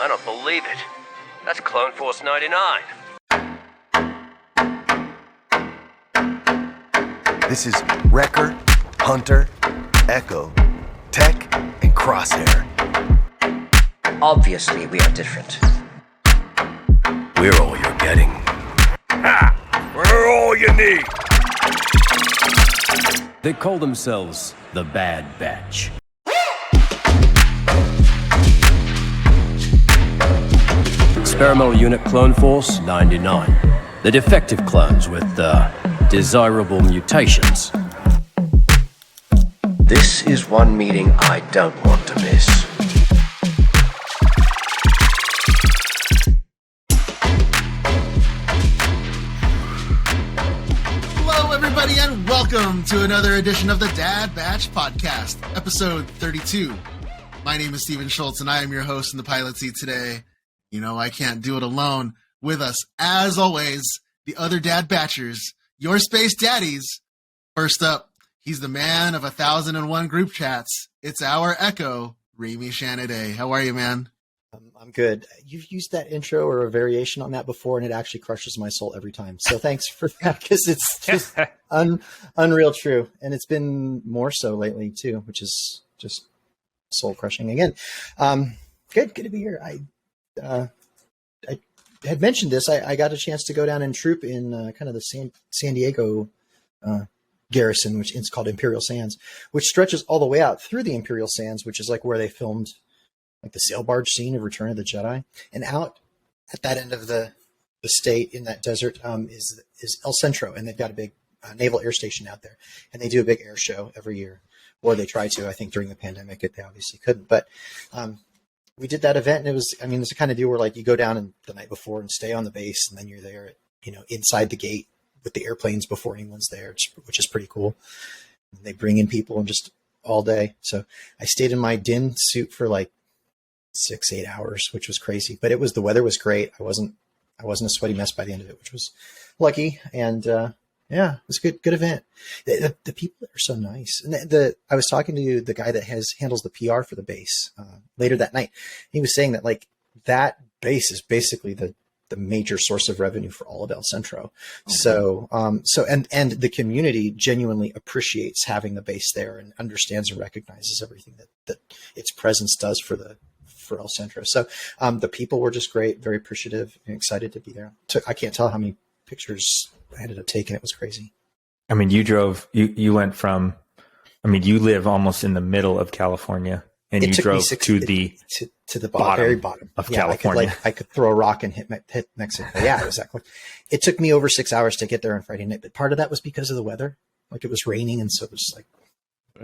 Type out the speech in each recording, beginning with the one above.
I don't believe it. That's Clone Force 99. This is Wrecker, Hunter, Echo, Tech, and Crosshair. Obviously, we are different. We're all you're getting. Ha! We're all you need. They call themselves the Bad Batch. Experimental Unit Clone Force 99. The defective clones with desirable mutations. This is one meeting I don't want to miss. Hello, everybody, and welcome to another edition of the Dad Batch Podcast, episode 32. My name is Steven Schultz, and I am your host in the pilot seat today. You know, I can't do it alone. With us, as always, the other Dad Batchers, your space daddies. First up, he's the man of 1,001 group chats. It's our Echo, Remy Shanaday. How are you, man? I'm good. You've used that intro or a variation on that before, and it actually crushes my soul every time. So thanks for that, because it's just unreal true. And it's been more so lately, too, which is just soul-crushing again. Good to be here. I had mentioned this. I got a chance to go down and troop in kind of the San Diego garrison, which is called Imperial Sands, which stretches all the way out through the Imperial Sands, which is like where they filmed like the sail barge scene of Return of the Jedi. And out at that end of the state in that desert is El Centro, and they've got a big naval air station out there, and they do a big air show every year, or they try to. I think during the pandemic they obviously couldn't, but we did that event, and it's the kind of deal where like you go down the night before and stay on the base, and then you're there, inside the gate with the airplanes before anyone's there, which is pretty cool. And they bring in people and just all day. So I stayed in my din suit for like 6-8 hours, which was crazy, but the weather was great. I wasn't a sweaty mess by the end of it, which was lucky. And yeah, it was a good event. The people are so nice. And I was talking to the guy that handles the PR for the base later that night. He was saying that like that base is basically the major source of revenue for all of El Centro. Okay. So the community genuinely appreciates having the base there and understands and recognizes everything that its presence does for El Centro. So the people were just great, very appreciative and excited to be there. I can't tell how many pictures I ended up taking. It was crazy. I mean, you went from, you live almost in the middle of California, and you drove to the bottom, very bottom of California. I could throw a rock and hit Mexico. Yeah, exactly. It took me over 6 hours to get there on Friday night, but part of that was because of the weather. Like it was raining, and so it was like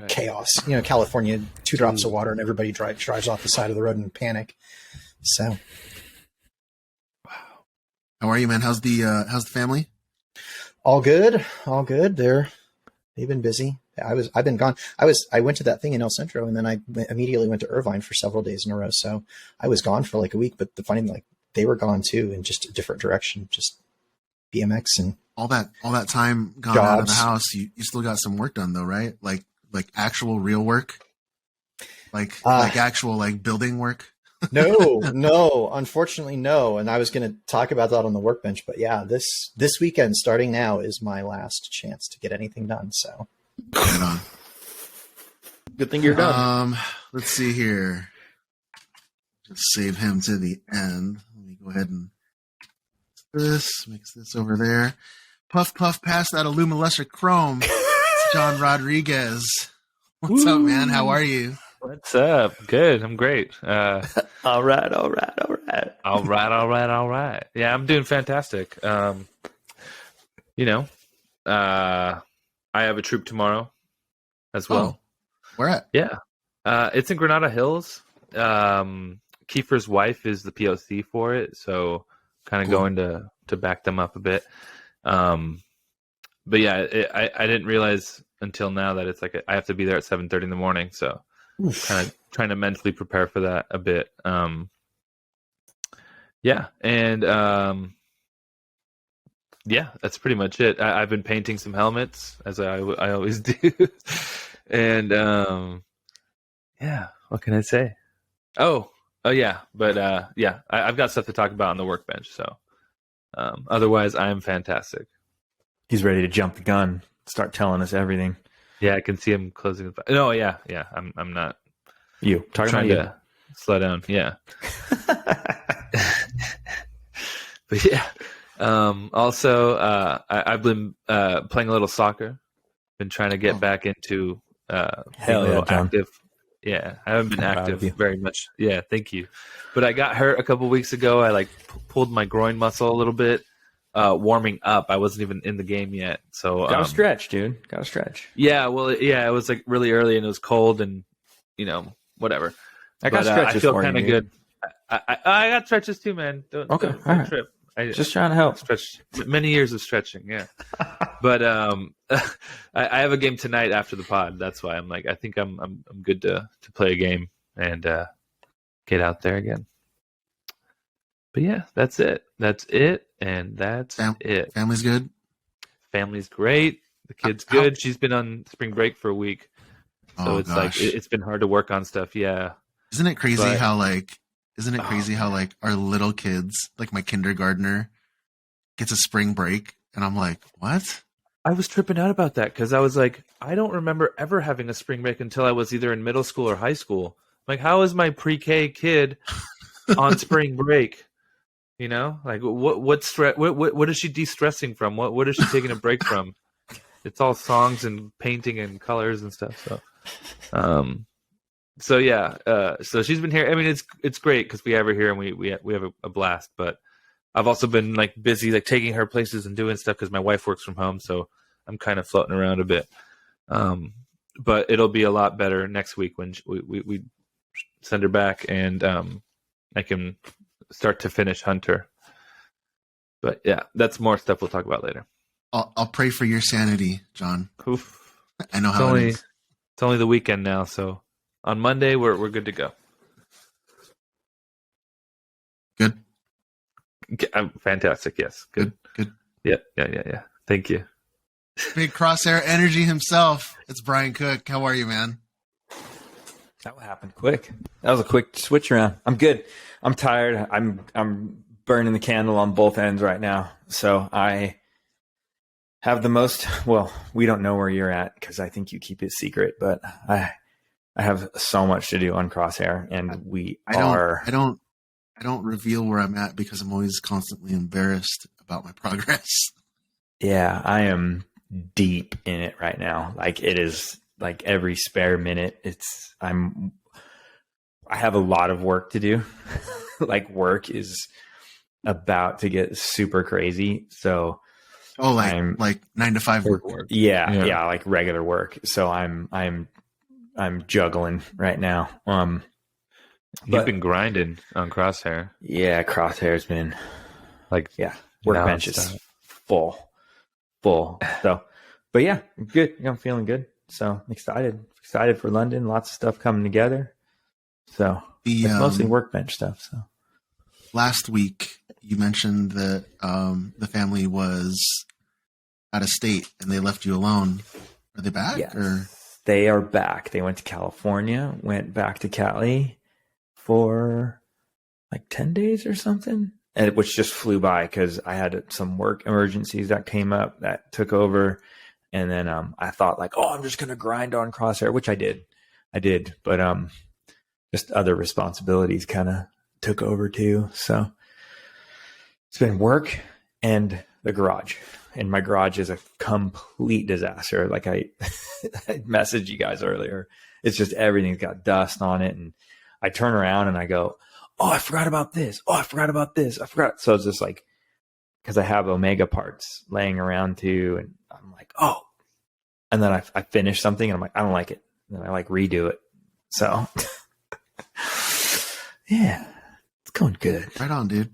chaos. California, 2 drops of water, and everybody drives off the side of the road in panic. So, wow. How are you, man? How's the family? All good. They've been busy. I've been gone. I went to that thing in El Centro, and then I immediately went to Irvine for several days in a row. So I was gone for like a week, but the funny thing, like they were gone too, in just a different direction, just BMX and all that time gone jobs. Out of the house. You still got some work done though, right? Like actual real work, like actual like building work. No, unfortunately, no. And I was going to talk about that on the workbench, but yeah, this weekend starting now is my last chance to get anything done. So, right on. Good thing you're done. Let's see here. Just save him to the end. Let me go ahead and mix this over there. Puff past that Alumalesser Chrome. It's John Rodriguez. What's up, man? How are you? What's up? Good. I'm great. All right. Yeah, I'm doing fantastic. I have a troop tomorrow as well. Oh, where at? Yeah. It's in Granada Hills. Kiefer's wife is the POC for it, so kind of going to back them up a bit. But yeah, I didn't realize until now that it's like I have to be there at 7:30 in the morning, so kind of trying to mentally prepare for that a bit. Yeah, and yeah, that's pretty much it. I've been painting some helmets, as I always do. And yeah, what can I say? Oh, Oh yeah, but I've got stuff to talk about on the workbench. So otherwise, I'm fantastic. He's ready to jump the gun, start telling us everything. Yeah, I can see him closing the. No, yeah. I'm not. You talking trying about to slow down. Yeah. But yeah. Also, I've been playing a little soccer. Been trying to get back into Hell being a yeah, little John. active. Yeah, I haven't been I'm proud of active you. very much. Yeah, thank you. But I got hurt a couple weeks ago. I pulled my groin muscle a little bit. Warming up, I wasn't even in the game yet. So Gotta stretch, dude. Gotta stretch. Yeah, well, it was like really early and it was cold and whatever. I got But, stretches I feel for you, kind of dude. good. I got stretches too, man. Don't all right. trip. I Just trying to help. stretched many years of stretching, yeah. But I have a game tonight after the pod. That's why I'm like, I think I'm good to play a game and get out there again. But yeah, that's it. That's it, and that's it. Family's good. Family's great. The kid's good. She's been on spring break for a week, so it's gosh. like it's been hard to work on stuff. Yeah. Isn't it crazy But- how our little kids, like my kindergartner, gets a spring break, and I'm like, what? I was tripping out about that because I was like, I don't remember ever having a spring break until I was either in middle school or high school. Like, how is my pre-K kid on spring break? You know, like what is she de-stressing from? What is she taking a break from? It's all songs and painting and colors and stuff. So yeah. So she's been here. I mean, it's great because we have her here and we have a blast. But I've also been like busy, like taking her places and doing stuff because my wife works from home. So I'm kind of floating around a bit. But it'll be a lot better next week when we send her back and I can start to finish Hunter. But yeah, that's more stuff we'll talk about later. I'll pray for your sanity, John. Oof. I know how it is. It's only the weekend now, so on Monday we're good to go. Good. Fantastic. Yes. Good. Yeah. Thank you. Big crosshair energy himself. It's Brian Cook. How are you, man? That happened quick. That was a quick switch around. I'm good. I'm tired. I'm burning the candle on both ends right now. So I have the most. Well, we don't know where you're at because I think you keep it secret. But I have so much to do on Crosshair, and I don't reveal where I'm at because I'm always constantly embarrassed about my progress. Yeah, I am deep in it right now. Like it is. Like every spare minute, I have a lot of work to do. Like work is about to get super crazy. So like 9 to 5 work. Yeah, like regular work. So I'm juggling right now. You've been grinding on Crosshair. Yeah, Crosshair's been Workbench is full. So, but yeah, I'm good. I'm feeling good. So excited for London. Lots of stuff coming together. So it's mostly Workbench stuff. So last week you mentioned that the family was out of state and they left you alone. Are they back? Yes, or? They are back. They went to California, went back to Cali for like 10 days or something, and which just flew by because I had some work emergencies that came up that took over. And then I thought like, I'm just going to grind on Crosshair, which I did. But just other responsibilities kind of took over too. So it's been work and the garage. And my garage is a complete disaster. Like I messaged you guys earlier. It's just everything's got dust on it. And I turn around and I go, I forgot about this. I forgot. So it's just like, because I have Omega parts laying around too. And I'm like, and then I finish something and I'm like, I don't like it. And then I like redo it. So yeah, it's going good. Right on, dude.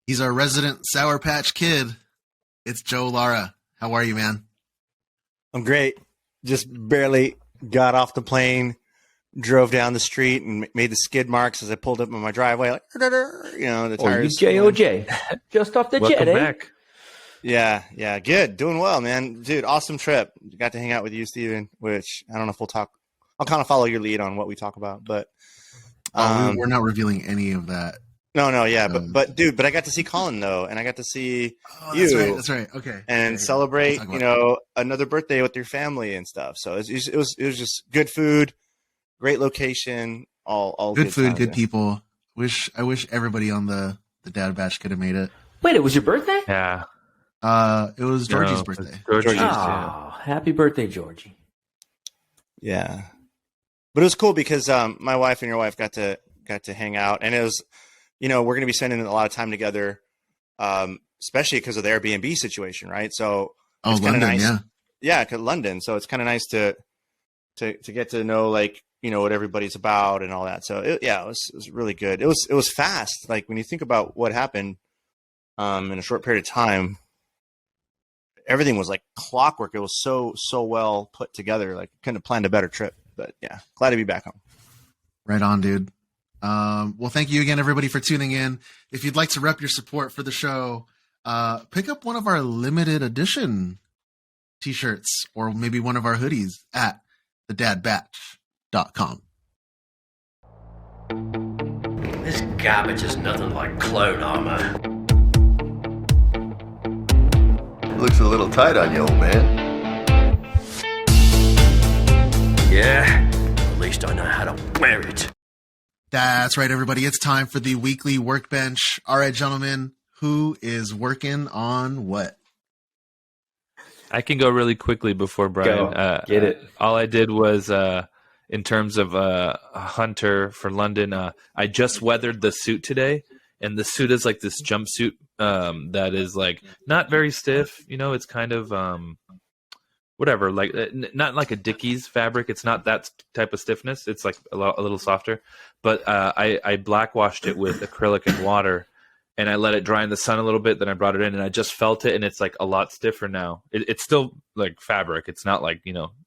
He's our resident Sour Patch Kid. It's Joe Lara. How are you, man? I'm great. Just barely got off the plane, drove down the street and made the skid marks as I pulled up on my driveway. Like, the tires. JOJ. Just off the jet, back. Yeah. Good. Doing well, man. Dude, awesome trip. Got to hang out with you, Steven, which I don't know if we'll talk I'll kind of follow your lead on what we talk about. But we're not revealing any of that. No, yeah, but dude, I got to see Colin though, and I got to see you. That's right. Okay. And celebrate, another birthday with your family and stuff. So it was just good food, great location, all good food, good people. I wish everybody on the Dad Batch could have made it. Wait, it was your birthday? Yeah. It was Georgie's birthday. Happy birthday, Georgie. Yeah. But it was cool because my wife and your wife got to hang out, and it was, we're going to be spending a lot of time together, especially because of the Airbnb situation, right? So it's kind of nice. Yeah, London. So it's kind of nice to get to know what everybody's about and all that. So it was really good. It was fast. Like when you think about what happened in a short period of time, everything was like clockwork. It was so well put together. Like couldn't have planned a better trip. But yeah, glad to be back home. Right on, dude. Well, thank you again, everybody, for tuning in. If you'd like to rep your support for the show, pick up one of our limited edition t-shirts or maybe one of our hoodies at thedadbatch.com. This garbage is nothing like clone armor. Looks a little tight on you, old man. Yeah, at least I know how to wear it. That's right, everybody. It's time for the weekly workbench. All right, gentlemen, who is working on what? I can go really quickly before Brian. Get it. All I did was, in terms of a hunter for London, I just weathered the suit today, and the suit is like this jumpsuit that is like not very stiff. It's kind of whatever, like not like a Dickies fabric. It's not that type of stiffness. It's like a little softer. But I black washed it with acrylic and water, and I let it dry in the sun a little bit. Then I brought it in, and I just felt it, and it's like a lot stiffer now. It's still like fabric. It's not like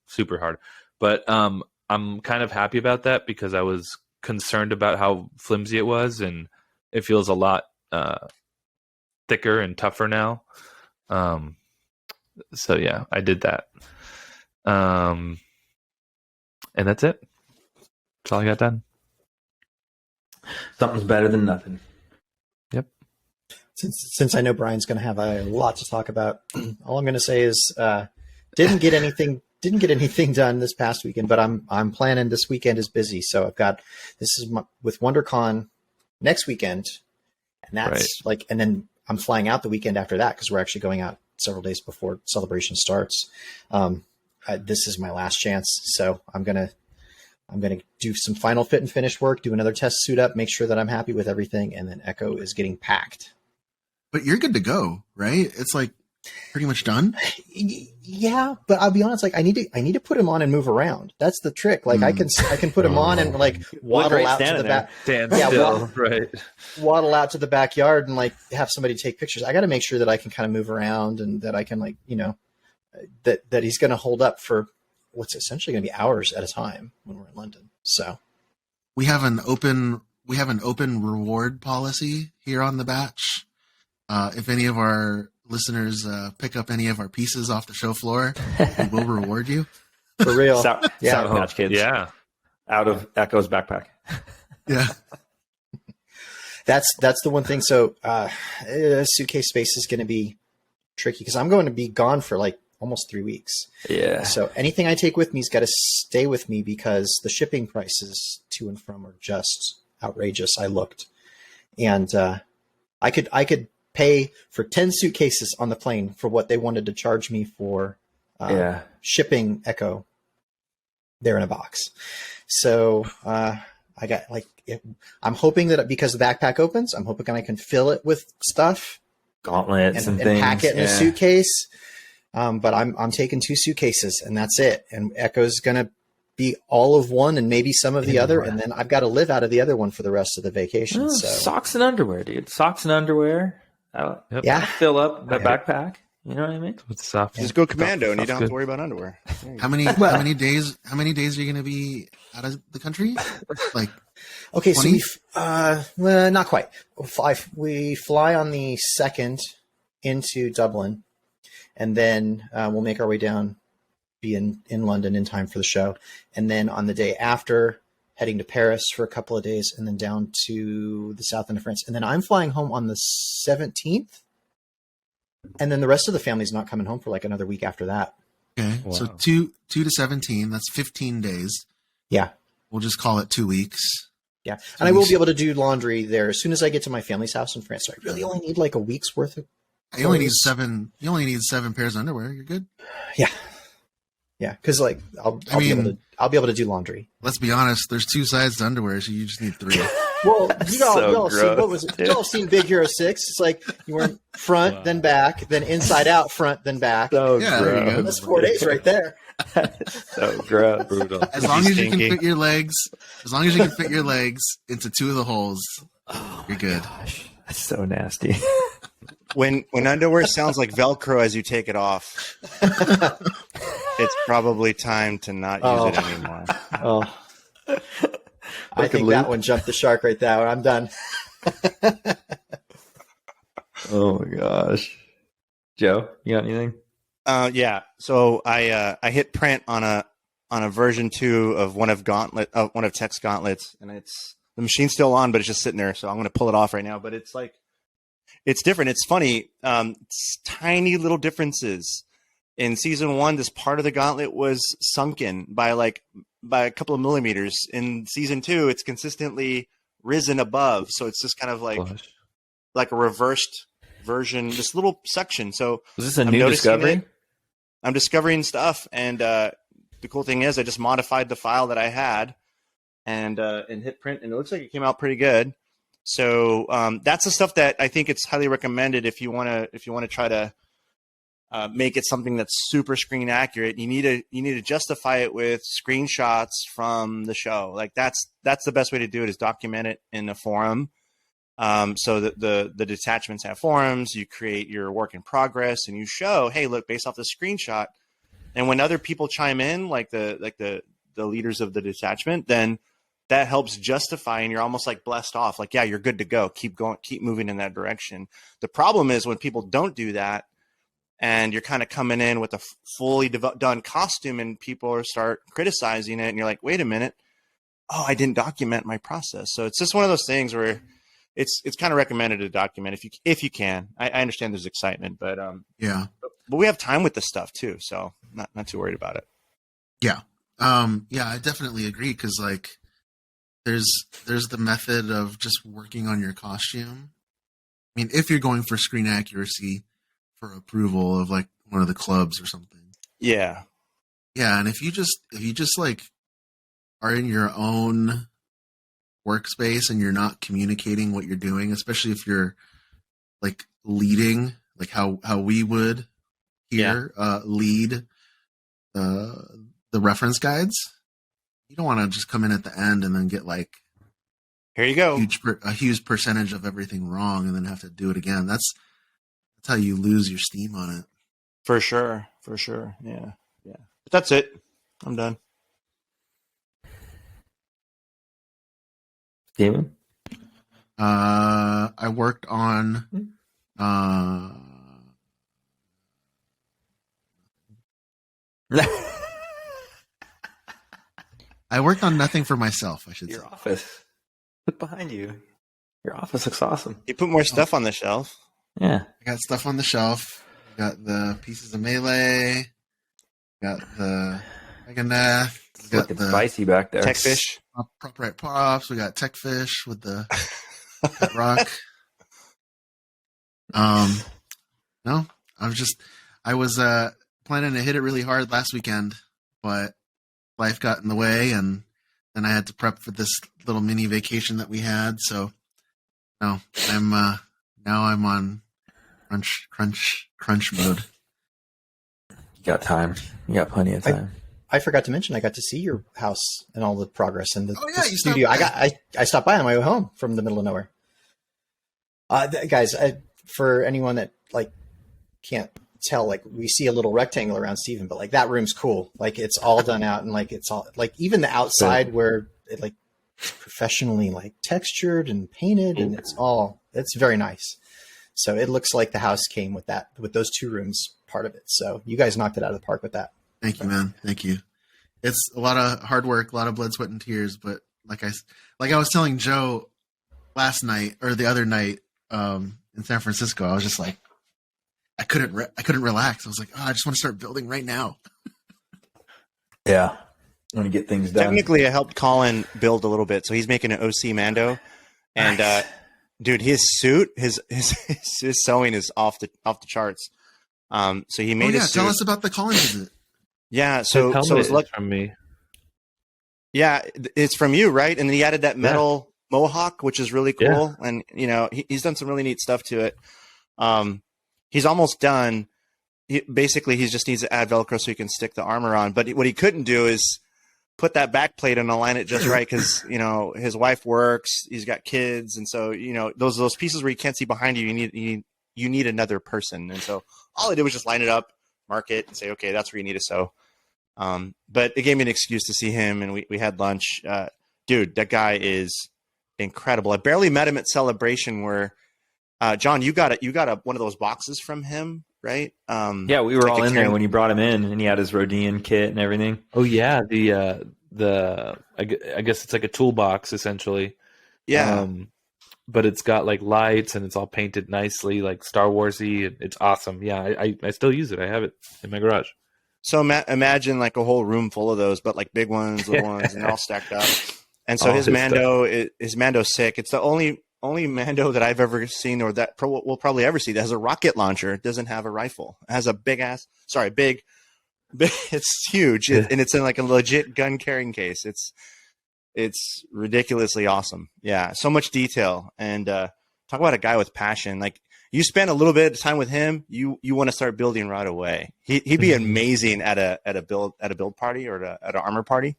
super hard. But I'm kind of happy about that because I was concerned about how flimsy it was, and it feels a lot thicker and tougher now. So yeah, I did that. And that's it. That's all I got done. Something's better than nothing. Yep. Since I know Brian's going to have a lot to talk about, all I'm going to say is didn't get anything done this past weekend, but I'm planning this weekend is busy. So I've got with WonderCon next weekend, and that's right. And then I'm flying out the weekend after that because we're actually going out several days before celebration starts. This is my last chance, so I'm gonna do some final fit and finish work, do another test suit up, make sure that I'm happy with everything, and then Echo is getting packed. But you're good to go, right? It's like pretty much done. Yeah, but I'll be honest. Like I need to put him on and move around. That's the trick. Like I can put him on and like waddle out to the back. Stand still, right? Waddle out to the backyard and like have somebody take pictures. I got to make sure that I can kind of move around and that I can that he's going to hold up for what's essentially going to be hours at a time when we're in London. So we have an open reward policy here on the batch. If any of our listeners pick up any of our pieces off the show floor, we will reward you. For real. Sour Patch Kids. Yeah. Out of Echo's backpack. Yeah. That's the one thing. So suitcase space is going to be tricky because I'm going to be gone for like almost 3 weeks. Yeah. So anything I take with me has got to stay with me because the shipping prices to and from are just outrageous. I looked, and I could pay for 10 suitcases on the plane for what they wanted to charge me for shipping Echo there in a box. So I got I'm hoping that because the backpack opens, I'm hoping I can fill it with stuff, gauntlets and things, and pack it in a suitcase. But I'm taking 2 suitcases and that's it. And Echo's going to be all of one and maybe some of the other. And then I've got to live out of the other one for the rest of the vacation. So socks and underwear, dude. Socks and underwear. Yeah. Fill up the backpack. You know what I mean? With soft. Just go commando and you don't have to worry about underwear. How many days are you going to be out of the country? Like, okay, 20? So not quite. We fly on the 2nd into Dublin, and then we'll make our way down be in London in time for the show. And then on the day after, heading to Paris for a couple of days, and then down to the south end of France. And then I'm flying home on the 17th. And then the rest of the family's not coming home for like another week after that. Okay. Wow. So 2 to 17, that's 15 days. Yeah. We'll just call it 2 weeks. Yeah. And I will be able to do laundry there as soon as I get to my family's house in France. So I really only need like a week's worth of You only need 7 pairs of underwear. You're good. Yeah. Yeah. Cause like I'll be able to do laundry. Let's be honest, there's 2 sides to underwear, so you just need 3. Well, you all So see, what gross, was it? dude. You all seen Big Hero 6? It's like you went front, then back, then inside out, front, then back. So Yeah, there you go. gross. That's 4 days right there. So gross. Brutal. As long as you can Stinky. fit your legs, into 2 of the holes, you're good. Gosh, that's so nasty. When underwear sounds like Velcro as you take it off, it's probably time to not use it anymore. Oh, I Like a think that loop. one jumped the shark right there. I'm done. Oh my gosh. Joe, you got anything? Yeah. So I hit print on a version 2 of one of Tech's gauntlets, and the machine's still on, but it's just sitting there. So I'm going to pull it off right now. But it's like, it's different. It's funny. It's tiny little differences. In season 1, this part of the gauntlet was sunken by a couple of millimeters. In season 2, it's consistently risen above. So it's just kind of like a reversed version, this little section. So Was this a I'm new noticing discovery? it. I'm discovering stuff, and the cool thing is I just modified the file that I had and hit print, and it looks like it came out pretty good. So that's the stuff that I think it's highly recommended if you want to try to make it something that's super screen accurate. You need to justify it with screenshots from the show. Like that's the best way to do it, is document it in a forum. So that the detachments have forums, you create your work in progress, and you show, hey, look, based off the screenshot. And when other people chime in, like the leaders of the detachment, then that helps justify, and you're almost like blessed off. Like, yeah, you're good to go. Keep going, keep moving in that direction. The problem is when people don't do that, and you're kind of coming in with a fully done costume, and people start criticizing it, and you're like, wait a minute, oh, I didn't document my process. So it's just one of those things where it's kind of recommended to document if you can. I understand there's excitement, but Yeah. but we have time with this stuff too, so not too worried about it. Yeah. Yeah, I definitely agree, because like there's the method of just working on your costume. I mean, if you're going for screen accuracy for approval of like one of the clubs or something. Yeah. Yeah, and if you just like are in your own workspace and you're not communicating what you're doing, especially if you're like leading, like how we would here lead the reference guides, you don't want to just come in at the end and then get like Here you go. a huge percentage of everything wrong and then have to do it again. That's how you lose your steam on it. For sure. Yeah. But that's it. I'm done. Steven? I worked on I worked on nothing for myself, I should say. Your office. Look behind you. Your office looks awesome. You put more stuff on the shelf. Yeah. I got stuff on the shelf. I got the pieces of melee. Got the Meganeth. It's looking spicy back there. Techfish. Prop right props. We got Techfish with the pet rock. No, I was planning to hit it really hard last weekend, but life got in the way, and then I had to prep for this little mini vacation that we had. So no, I'm on crunch mode. You got time. You got plenty of time. I forgot to mention I got to see your house and all the progress in the, Oh, yeah, the you studio. stopped by. I stopped by on my way home from the middle of nowhere. Guys, for anyone that like can't tell, like we see a little rectangle around Steven, but like that room's cool. Like it's all done out, and like it's all like even the outside where it like professionally like textured and painted, and it's very nice. So it looks like the house came with those 2 rooms part of it. So you guys knocked it out of the park with that. Thank you, man. Thank you. It's a lot of hard work, a lot of blood, sweat, and tears. But like I was telling Joe last night or the other night in San Francisco, I was just like, I couldn't relax. I was like, oh, I just want to start building right now. Yeah. I want to get things done. Technically, I helped Colin build a little bit, so he's making an OC Mando, and Nice. dude, his suit, his sewing is off the charts. So he made a suit. Tell us about the Colin visit. Yeah, so His so helmet it's like is from me. yeah, it's from you, right? And then he added that metal mohawk, which is really cool, and he's done some really neat stuff to it. He's almost done. Basically, he just needs to add Velcro so he can stick the armor on. But what he couldn't do is put that back plate and align it just right because his wife works, he's got kids, and so those pieces where you can't see behind you, you need another person. And so all I did was just line it up, mark it, and say, okay, that's where you need to sew. But it gave me an excuse to see him, and we had lunch. Dude, that guy is incredible. I barely met him at Celebration where John, you got one of those boxes from him, right? Yeah, we were all in there when you brought him in, and he had his Rodian kit and everything. Oh yeah, I guess it's like a toolbox essentially. Yeah. But it's got like lights and it's all painted nicely, like Star Warsy. It's awesome. Yeah, I still use it. I have it in my garage. So imagine like a whole room full of those, but like big ones, little ones, and they're all stacked up. And so his Mando's sick. It's the only Mando that I've ever seen, or that we'll probably ever see, that has a rocket launcher. It doesn't have a rifle. It has a big. It's huge, and it's in like a legit gun carrying case. It's ridiculously awesome. Yeah, so much detail, and talk about a guy with passion. Like you spend a little bit of time with him, you want to start building right away. He'd be amazing at a build party or at an armor party.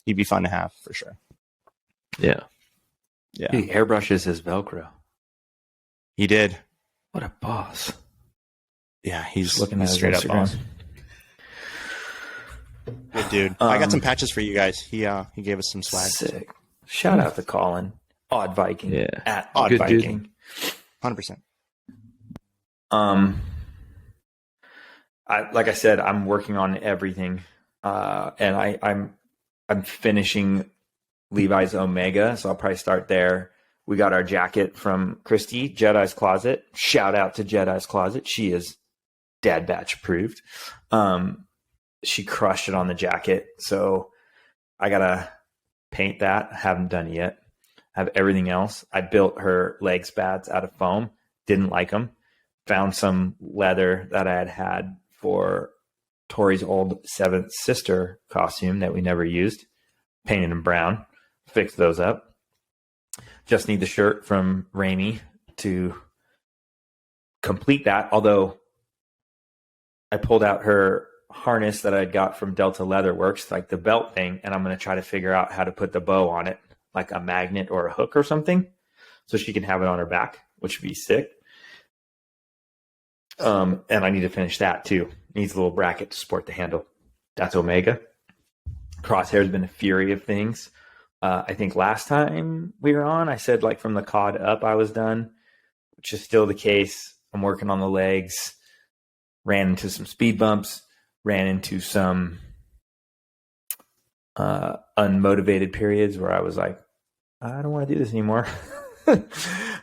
He'd be fun to have for sure. Yeah. Yeah. He airbrushes his Velcro. He did. What a boss. Yeah, he's looking at straight his up boss. Good dude. I got some patches for you guys. He gave us some swag. Sick. Shout out to Colin. Odd Viking. Yeah. At Odd Good Viking. 100%. Like I said, I'm working on everything. And I'm finishing Levi's Omega, so I'll probably start there. We got our jacket from Christy, Jedi's Closet. Shout out to Jedi's Closet. She is Dad Batch approved. She crushed it on the jacket, so I gotta paint that. Haven't done it yet. Have everything else. I built her leg spats out of foam. Didn't like them. Found some leather that I had for Tori's old seventh sister costume that we never used. Painted them brown. Fixed those up. Just need the shirt from Raimi to complete that. Although I pulled out her harness that I got from Delta Leather Works, like the belt thing, and I'm going to try to figure out how to put the bow on it, like a magnet or a hook or something, so she can have it on her back, which would be sick. And I need to finish that too. Needs a little bracket to support the handle. That's Omega. Crosshair's been a fury of things. I think last time we were on, I said like from the cod up I was done, which is still the case. I'm working on the legs. Ran into some speed bumps. Ran into some unmotivated periods where I was like, I don't want to do this anymore.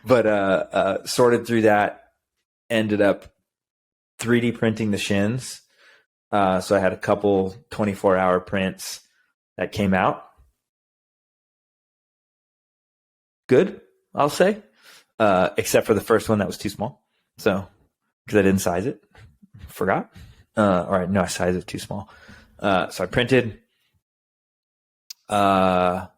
But sorted through that. Ended up 3D printing the shins. So I had a couple 24-hour prints that came out. Good, I'll say. Except for the first one that was too small. So, because I didn't size it. Forgot. I sized it too small. So I printed the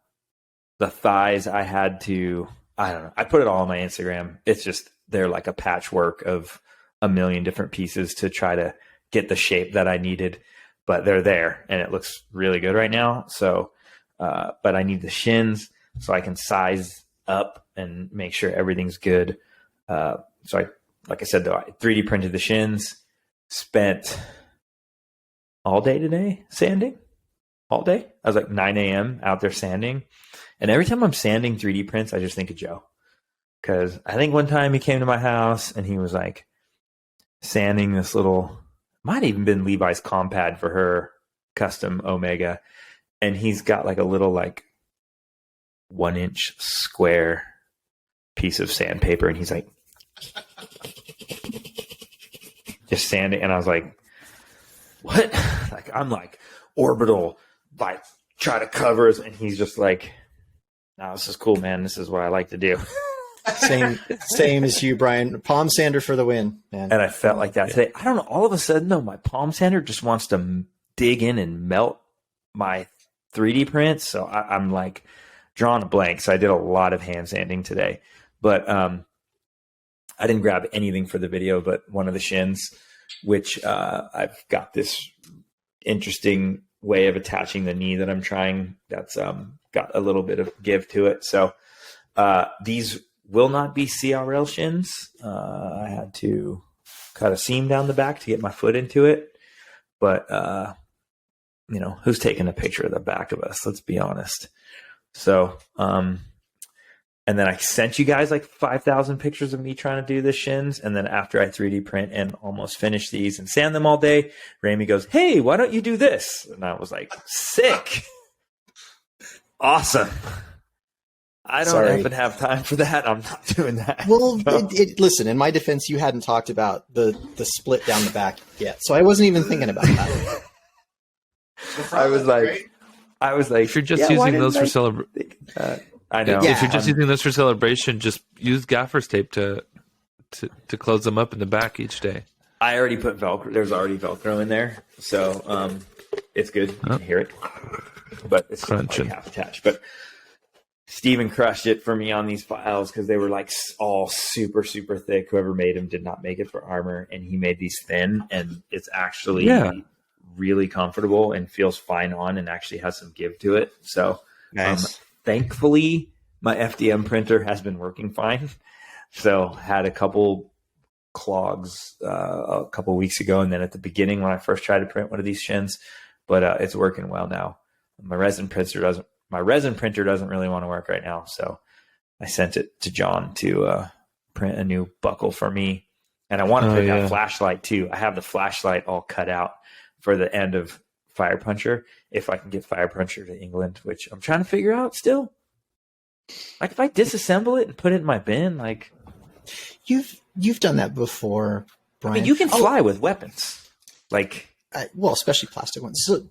thighs. I had to, I don't know. I put it all on my Instagram. It's just, they're like a patchwork of a million different pieces to try to get the shape that I needed, but they're there and it looks really good right now. So, but I need the shins so I can size up and make sure everything's good. Like I said, though, I 3D printed the shins, spent all day today sanding, all day. I was like 9 a.m. out there sanding. And every time I'm sanding 3D prints, I just think of Joe. Because I think one time he came to my house and he was like sanding this little, might have even been Levi's compad for her custom Omega, and he's got like a little like 1-inch square piece of sandpaper, and he's like just sanding, and I was like, what? Like I'm like orbital, like try to cover us, and he's just like, no, this is cool, man. This is what I like to do. Same as you, Brian. Palm sander for the win, man. And I felt like that today. I don't know. All of a sudden, though, my palm sander just wants to dig in and melt my 3D prints. So I'm like drawing a blank. So I did a lot of hand sanding today, but I didn't grab anything for the video, but one of the shins, which I've got this interesting way of attaching the knee that I'm trying. That's got a little bit of give to it. So these will not be CRL shins. I had to cut a seam down the back to get my foot into it. But, who's taking a picture of the back of us? Let's be honest. So, and then I sent you guys like 5,000 pictures of me trying to do the shins. And then after I 3D print and almost finish these and sand them all day, Rami goes, hey, why don't you do this? And I was like, sick. Awesome. I don't even have time for that. I'm not doing that. Well, listen, in my defense, you hadn't talked about the split down the back yet. So I wasn't even thinking about that. I was like, if you're just using those for celebration, I know. If you're just using those for celebration, just use gaffer's tape to close them up in the back each day. I already put Velcro. There's already Velcro in there. So it's good. You can hear it. But it's crunching. Half attached. But Steven crushed it for me on these files because they were like all super, super thick. Whoever made them did not make it for armor, and he made these thin, and it's actually really comfortable and feels fine on, and actually has some give to it. So nice. Thankfully, my FDM printer has been working fine. So had a couple clogs a couple weeks ago, and then at the beginning when I first tried to print one of these shins, but it's working well now. My resin printer doesn't really want to work right now, so I sent it to John to print a new buckle for me. And I want to put that flashlight too. I have the flashlight all cut out for the end of Fire Puncher, if I can get Fire Puncher to England, which I'm trying to figure out still. Like if I disassemble it and put it in my bin, like you've done that before, Brian. I mean, you can fly with weapons, like especially plastic ones. So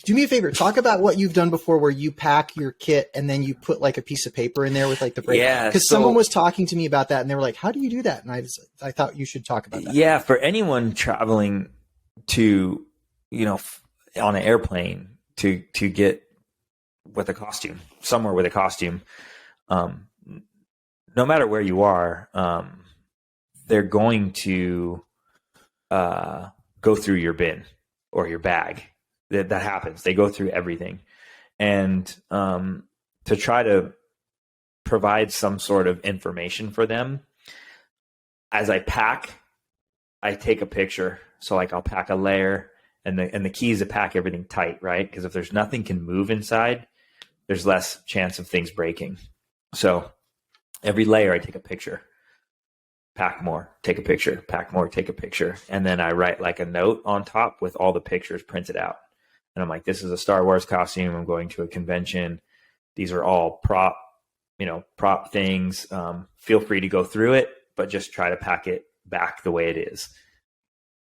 do me a favor. Talk about what you've done before, where you pack your kit and then you put like a piece of paper in there with like the break. Yeah, because someone was talking to me about that, and they were like, "How do you do that?" And I thought you should talk about that. Yeah, for anyone traveling to, on an airplane to get with a costume, somewhere with a costume, no matter where you are, they're going to go through your bin or your bag. That happens. They go through everything. And to try to provide some sort of information for them, as I pack, I take a picture. So like I'll pack a layer, and the key is to pack everything tight, right? Because if there's nothing can move inside, there's less chance of things breaking. So every layer I take a picture, pack more, take a picture, pack more, take a picture. And then I write like a note on top with all the pictures printed out. And I'm like, this is a Star Wars costume. I'm going to a convention. These are all prop things. Feel free to go through it, but just try to pack it back the way it is.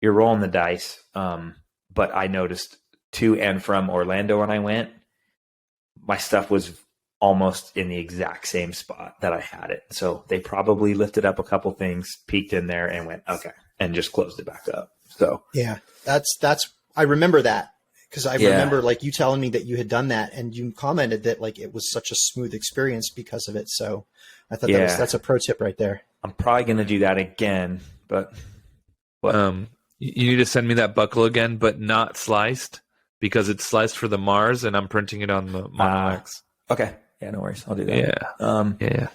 You're rolling the dice. But I noticed to and from Orlando when I went, my stuff was almost in the exact same spot that I had it. So they probably lifted up a couple things, peeked in there and went, okay, and just closed it back up. So yeah, I remember that. Because I remember like you telling me that you had done that, and you commented that like it was such a smooth experience because of it. So I thought that's a pro tip right there. I'm probably going to do that again, but you need to send me that buckle again, but not sliced, because it's sliced for the Mars, and I'm printing it on the Mono X. Okay, yeah, no worries, I'll do that. Yeah,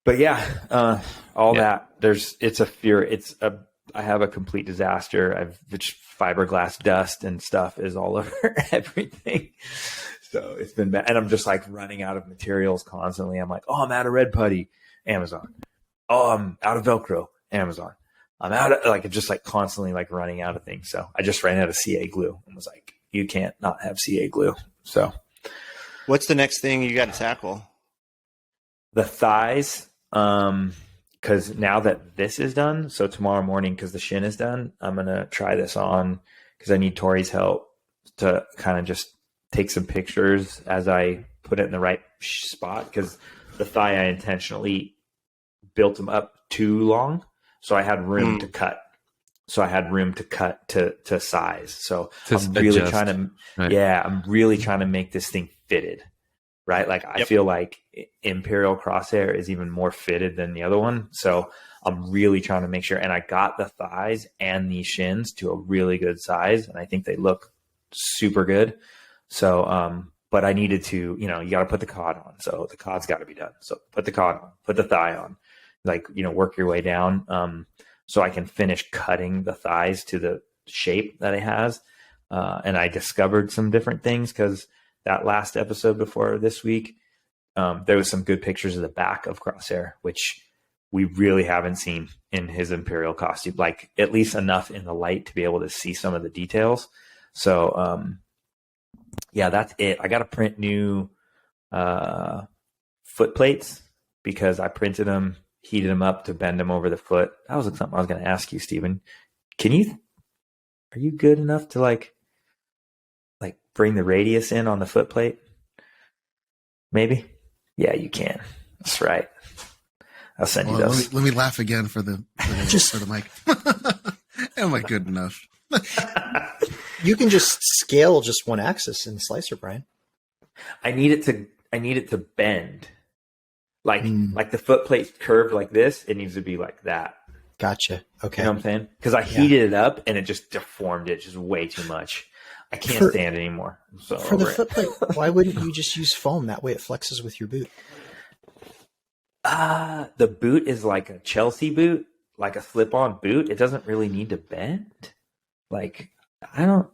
but that it's a fear. I have a complete disaster. Fiberglass dust and stuff is all over everything. So it's been bad. And I'm just like running out of materials constantly. I'm like, oh, I'm out of red putty, Amazon. Oh, I'm out of Velcro, Amazon. I'm out of just like constantly like running out of things. So I just ran out of CA glue and was like, you can't not have CA glue. So What's the next thing you got to tackle? the thighs, because now that this is done, so tomorrow morning, because the shin is done, I'm going to try this on because I need Tori's help to kind of just take some pictures as I put it in the right spot, because the thigh I intentionally built them up too long, so I had room to cut. So I had room to cut to size. So I'm really trying to, I'm really trying to make this thing fitted, right? Like I feel like Imperial Crosshair is even more fitted than the other one. So I'm really trying to make sure. And I got the thighs and the shins to a really good size, and I think they look super good. So, but I needed to, you got to put the cod on. So the cod's got to be done. So put the cod on, put the thigh on, like, work your way down. So I can finish cutting the thighs to the shape that it has. And I discovered some different things because that last episode before this week, there was some good pictures of the back of Crosshair, which we really haven't seen in his Imperial costume, like at least enough in the light to be able to see some of the details. So, that's it. I got to print new foot plates because I printed them, heated them up to bend them over the foot. That was something I was going to ask you, Steven. Are you good enough to like bring the radius in on the foot plate? Maybe. Yeah, you can. That's right. I'll send you those. Let me laugh again for the mic. Am I good enough? You can just scale just one axis in the slicer, Brian. I need it to bend. Like the foot plate curved like this, it needs to be like that. Gotcha. Okay. You know what I'm saying? Because I heated it up and it just deformed it just way too much. I can't stand it anymore. So for the foot plate, why wouldn't you just use foam? That way it flexes with your boot. The boot is like a Chelsea boot, like a slip-on boot. It doesn't really need to bend. Like, I'd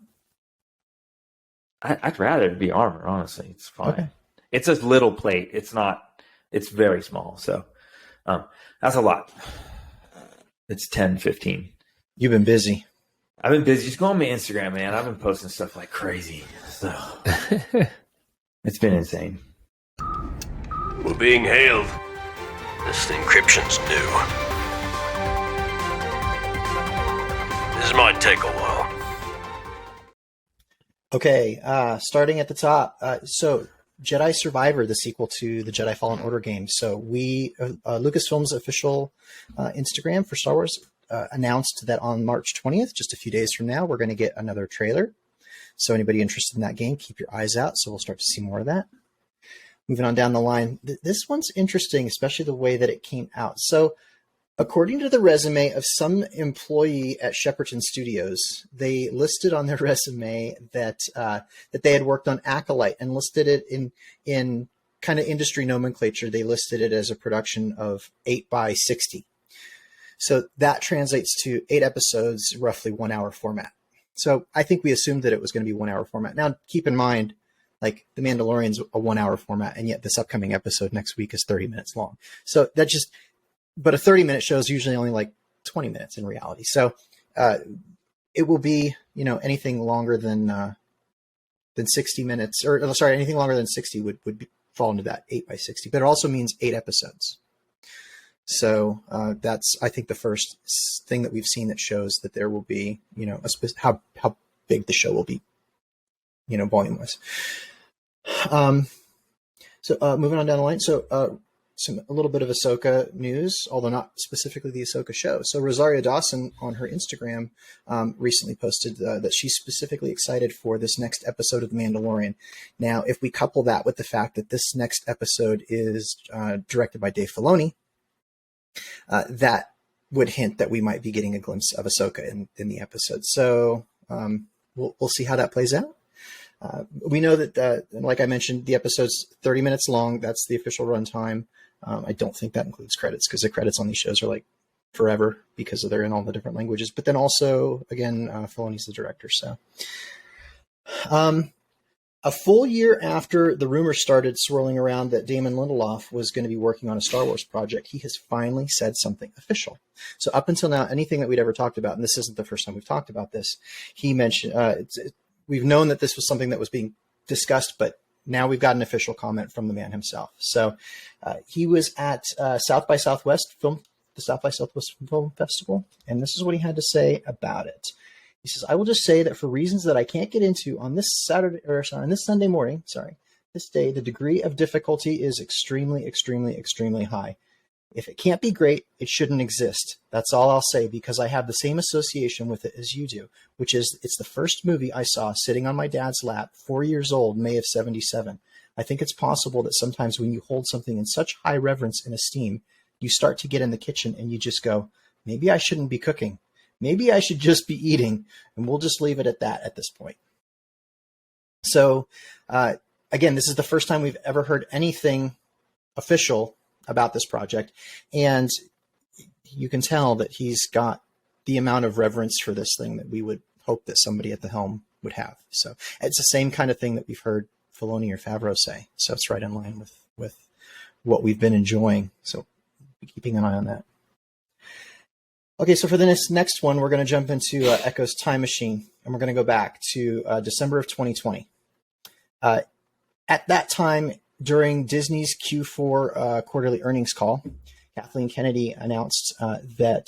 rather it be armor, honestly. It's fine. Okay. It's a little plate. It's very small. So that's a lot. It's 10:15. You've been busy. I've been busy. Just go on my Instagram, man. I've been posting stuff like crazy. So it's been insane. We're being hailed. This encryption's new. This might take a while. Okay, starting at the top. So Jedi Survivor, the sequel to the Jedi Fallen Order game. So Lucasfilm's official Instagram for Star Wars announced that on March 20th, just a few days from now, we're going to get another trailer. So anybody interested in that game, keep your eyes out. So we'll start to see more of that. Moving on down the line. This one's interesting, especially the way that it came out. So according to the resume of some employee at Shepperton Studios, they listed on their resume that they had worked on Acolyte and listed it in kind of industry nomenclature. They listed it as a production of 8x60. So that translates to 8 episodes, roughly 1 hour format. So I think we assumed that it was going to be 1 hour format. Now, keep in mind, like The Mandalorian's a 1 hour format, and yet this upcoming episode next week is 30 minutes long. So but a 30-minute show is usually only like 20 minutes in reality. So it will be, anything longer than 60 minutes, anything longer than 60 would fall into that 8x60. But it also means 8 episodes. So that's, I think, the first thing that we've seen that shows that there will be, how big the show will be, volume-wise. So moving on down the line. So a little bit of Ahsoka news, although not specifically the Ahsoka show. So Rosario Dawson on her Instagram recently posted that she's specifically excited for this next episode of The Mandalorian. Now, if we couple that with the fact that this next episode is directed by Dave Filoni, that would hint that we might be getting a glimpse of Ahsoka in the episode. So we'll see how that plays out. We know that, like I mentioned, the episode's 30 minutes long. That's the official runtime. I don't think that includes credits because the credits on these shows are like forever because they're in all the different languages. But then also, again, Filoni's the director. So a full year after the rumors started swirling around that Damon Lindelof was going to be working on a Star Wars project, he has finally said something official. So up until now, anything that we'd ever talked about, and this isn't the first time we've talked about this, he mentioned we've known that this was something that was being discussed, but now we've got an official comment from the man himself. So he was at South by Southwest the South by Southwest Film Festival, and this is what he had to say about it. He says, "I will just say that for reasons that I can't get into on this Sunday morning, this day, the degree of difficulty is extremely, extremely, extremely high. If it can't be great, it shouldn't exist. That's all I'll say, because I have the same association with it as you do, which is it's the first movie I saw sitting on my dad's lap, 4 years old, May of 77. I think it's possible that sometimes when you hold something in such high reverence and esteem, you start to get in the kitchen and you just go, maybe I shouldn't be cooking. Maybe I should just be eating. And we'll just leave it at that at this point." So, again, this is the first time we've ever heard anything official about this project. And you can tell that he's got the amount of reverence for this thing that we would hope that somebody at the helm would have. So it's the same kind of thing that we've heard Filoni or Favreau say. So it's right in line with what we've been enjoying. So be keeping an eye on that. Okay, so for the next one, we're going to jump into Echo's Time Machine, and we're going to go back to December of 2020. At that time, during Disney's Q4 quarterly earnings call, Kathleen Kennedy announced that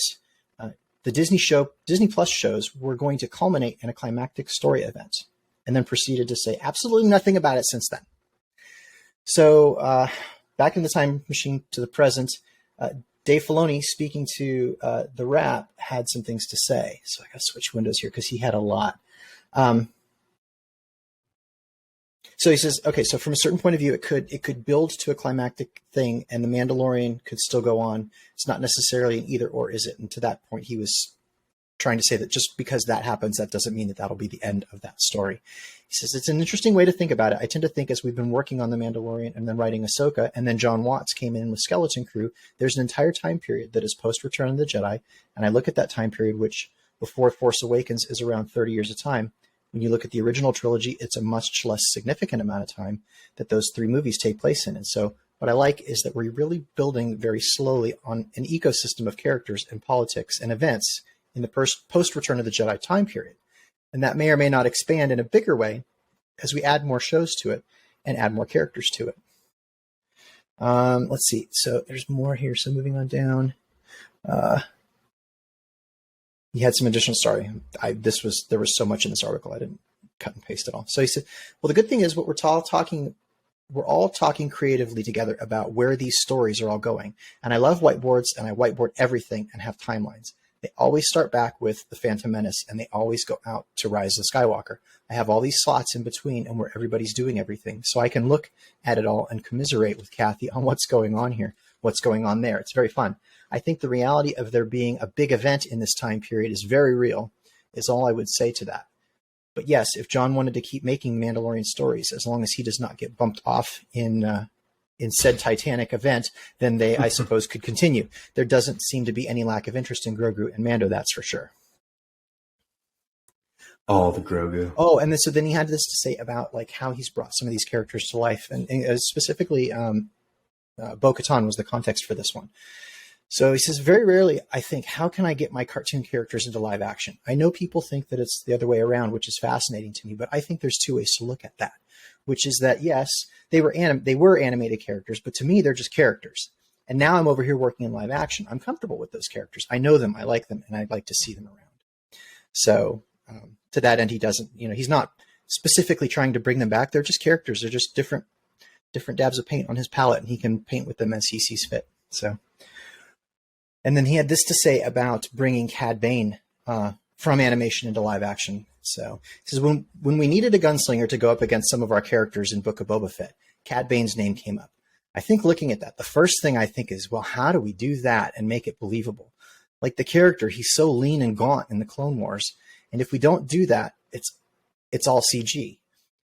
the Disney Plus shows were going to culminate in a climactic story event, and then proceeded to say absolutely nothing about it since then. So back in the time machine to the present, Dave Filoni, speaking to The Wrap, had some things to say. So I got to switch windows here because he had a lot. So he says, okay, so from a certain point of view, it could build to a climactic thing, and The Mandalorian could still go on. It's not necessarily an either or, is it? And to that point, he was trying to say that just because that happens, that doesn't mean that that'll be the end of that story. He says, it's an interesting way to think about it. I tend to think as we've been working on The Mandalorian and then writing Ahsoka, and then John Watts came in with Skeleton Crew, there's an entire time period that is post-Return of the Jedi. And I look at that time period, which before Force Awakens is around 30 years of time. When you look at the original trilogy, it's a much less significant amount of time that those three movies take place in. And so what I like is that we're really building very slowly on an ecosystem of characters and politics and events in the post-Return of the Jedi time period. And that may or may not expand in a bigger way as we add more shows to it and add more characters to it. Let's see. So there's more here. So moving on down. He had some additional, there was so much in this article, I didn't cut and paste it all. So he said, well, the good thing is we're all talking creatively together about where these stories are all going. And I love whiteboards, and I whiteboard everything and have timelines. They always start back with The Phantom Menace, and they always go out to Rise of Skywalker. I have all these slots in between and where everybody's doing everything. So I can look at it all and commiserate with Kathy on what's going on here, what's going on there. It's very fun. I think the reality of there being a big event in this time period is very real, is all I would say to that. But yes, if John wanted to keep making Mandalorian stories, as long as he does not get bumped off in said Titanic event, then they, I suppose, could continue. There doesn't seem to be any lack of interest in Grogu and Mando, that's for sure. All the Grogu. Oh, and then he had this to say about like how he's brought some of these characters to life, and specifically Bo-Katan was the context for this one. So he says, very rarely, I think, how can I get my cartoon characters into live action? I know people think that it's the other way around, which is fascinating to me, but I think there's two ways to look at that, which is that, yes, they were animated characters, but to me, they're just characters. And now I'm over here working in live action. I'm comfortable with those characters. I know them, I like them, and I'd like to see them around. So to that end, he doesn't, he's not specifically trying to bring them back. They're just characters. They're just different dabs of paint on his palette, and he can paint with them as he sees fit. So. And then he had this to say about bringing Cad Bane from animation into live action. So he says, when we needed a gunslinger to go up against some of our characters in Book of Boba Fett, Cad Bane's name came up. I think looking at that, the first thing I think is, well, how do we do that and make it believable? Like the character, he's so lean and gaunt in the Clone Wars. And if we don't do that, it's all CG.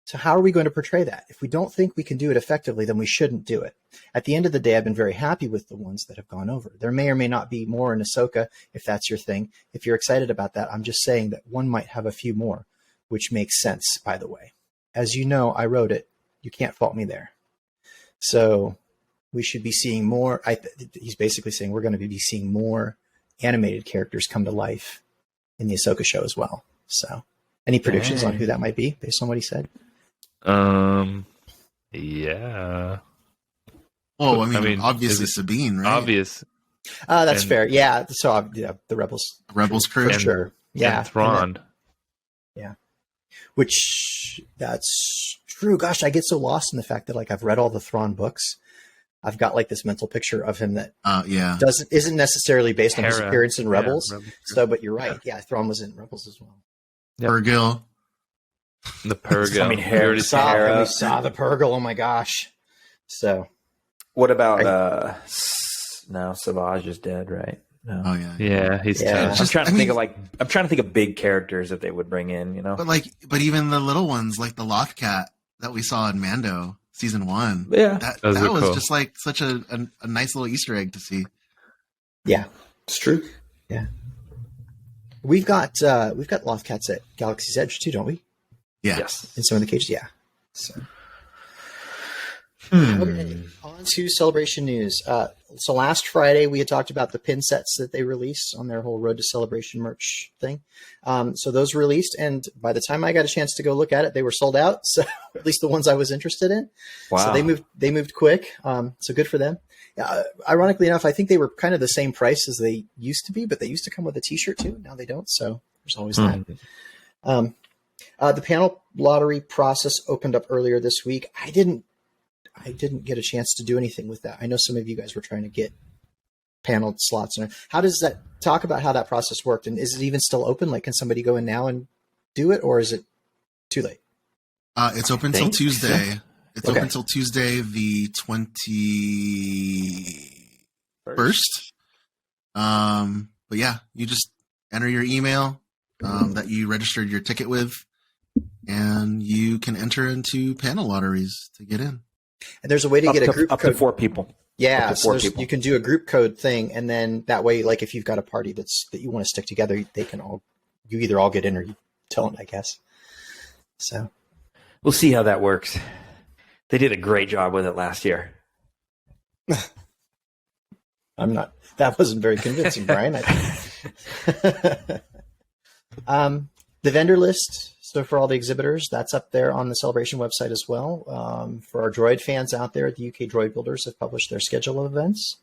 So how are we going to portray that? If we don't think we can do it effectively, then we shouldn't do it. At the end of the day, I've been very happy with the ones that have gone over. There may or may not be more in Ahsoka, if that's your thing. If you're excited about that, I'm just saying that one might have a few more, which makes sense, by the way. As you know, I wrote it. You can't fault me there. So we should be seeing more. He's basically saying we're going to be seeing more animated characters come to life in the Ahsoka show as well. So Any predictions on who that might be based on what he said? Yeah. Oh, I mean obviously Sabine, right? Obvious. That's fair. Yeah. So the Rebels crew. for sure. Yeah. And Thrawn. Yeah. Which that's true. Gosh, I get so lost in the fact that like I've read all the Thrawn books. I've got like this mental picture of him that isn't necessarily based on his appearance in Rebels. So, but you're right. Yeah, Thrawn was in Rebels as well. Yep. Purrgil. The Purrgil. I mean, we saw the Purrgil. Oh my gosh. So, what about now? Savage is dead, right? No. Oh yeah. Yeah, he's dead. I'm trying to think of big characters that they would bring in. You know, but even the little ones like the Lothcat that we saw in Mando season 1. Yeah, that was cool. Just like such a nice little Easter egg to see. Yeah, it's true. Yeah, we've got Lothcats at Galaxy's Edge too, don't we? Yeah. Yes. In some of the cages, yeah. So. Okay, on to Celebration news. So last Friday we had talked about the pin sets that they released on their whole Road to Celebration merch thing. So those released, and by the time I got a chance to go look at it, they were sold out. So at least the ones I was interested in. Wow. So they moved quick. So good for them. Ironically enough, I think they were kind of the same price as they used to be, but they used to come with a T-shirt too. Now they don't. So there's always that. The panel lottery process opened up earlier this week. I didn't get a chance to do anything with that. I know some of you guys were trying to get panel slots. How does that talk about how that process worked? And is it even still open? Like, can somebody go in now and do it, or is it too late? It's open till Tuesday. So. It's open till Tuesday, the 21st. But yeah, you just enter your email that you registered your ticket with, and you can enter into panel lotteries to get in. And there's a way to get a group up code. to 4 people. Yeah, so you can do a group code thing, and then that way, like if you've got a party that you want to stick together, you either all get in or you don't, I guess. So we'll see how that works. They did a great job with it last year. That wasn't very convincing, Brian. The vendor list. So for all the exhibitors, that's up there on the Celebration website as well. For our droid fans out there, the UK Droid Builders have published their schedule of events.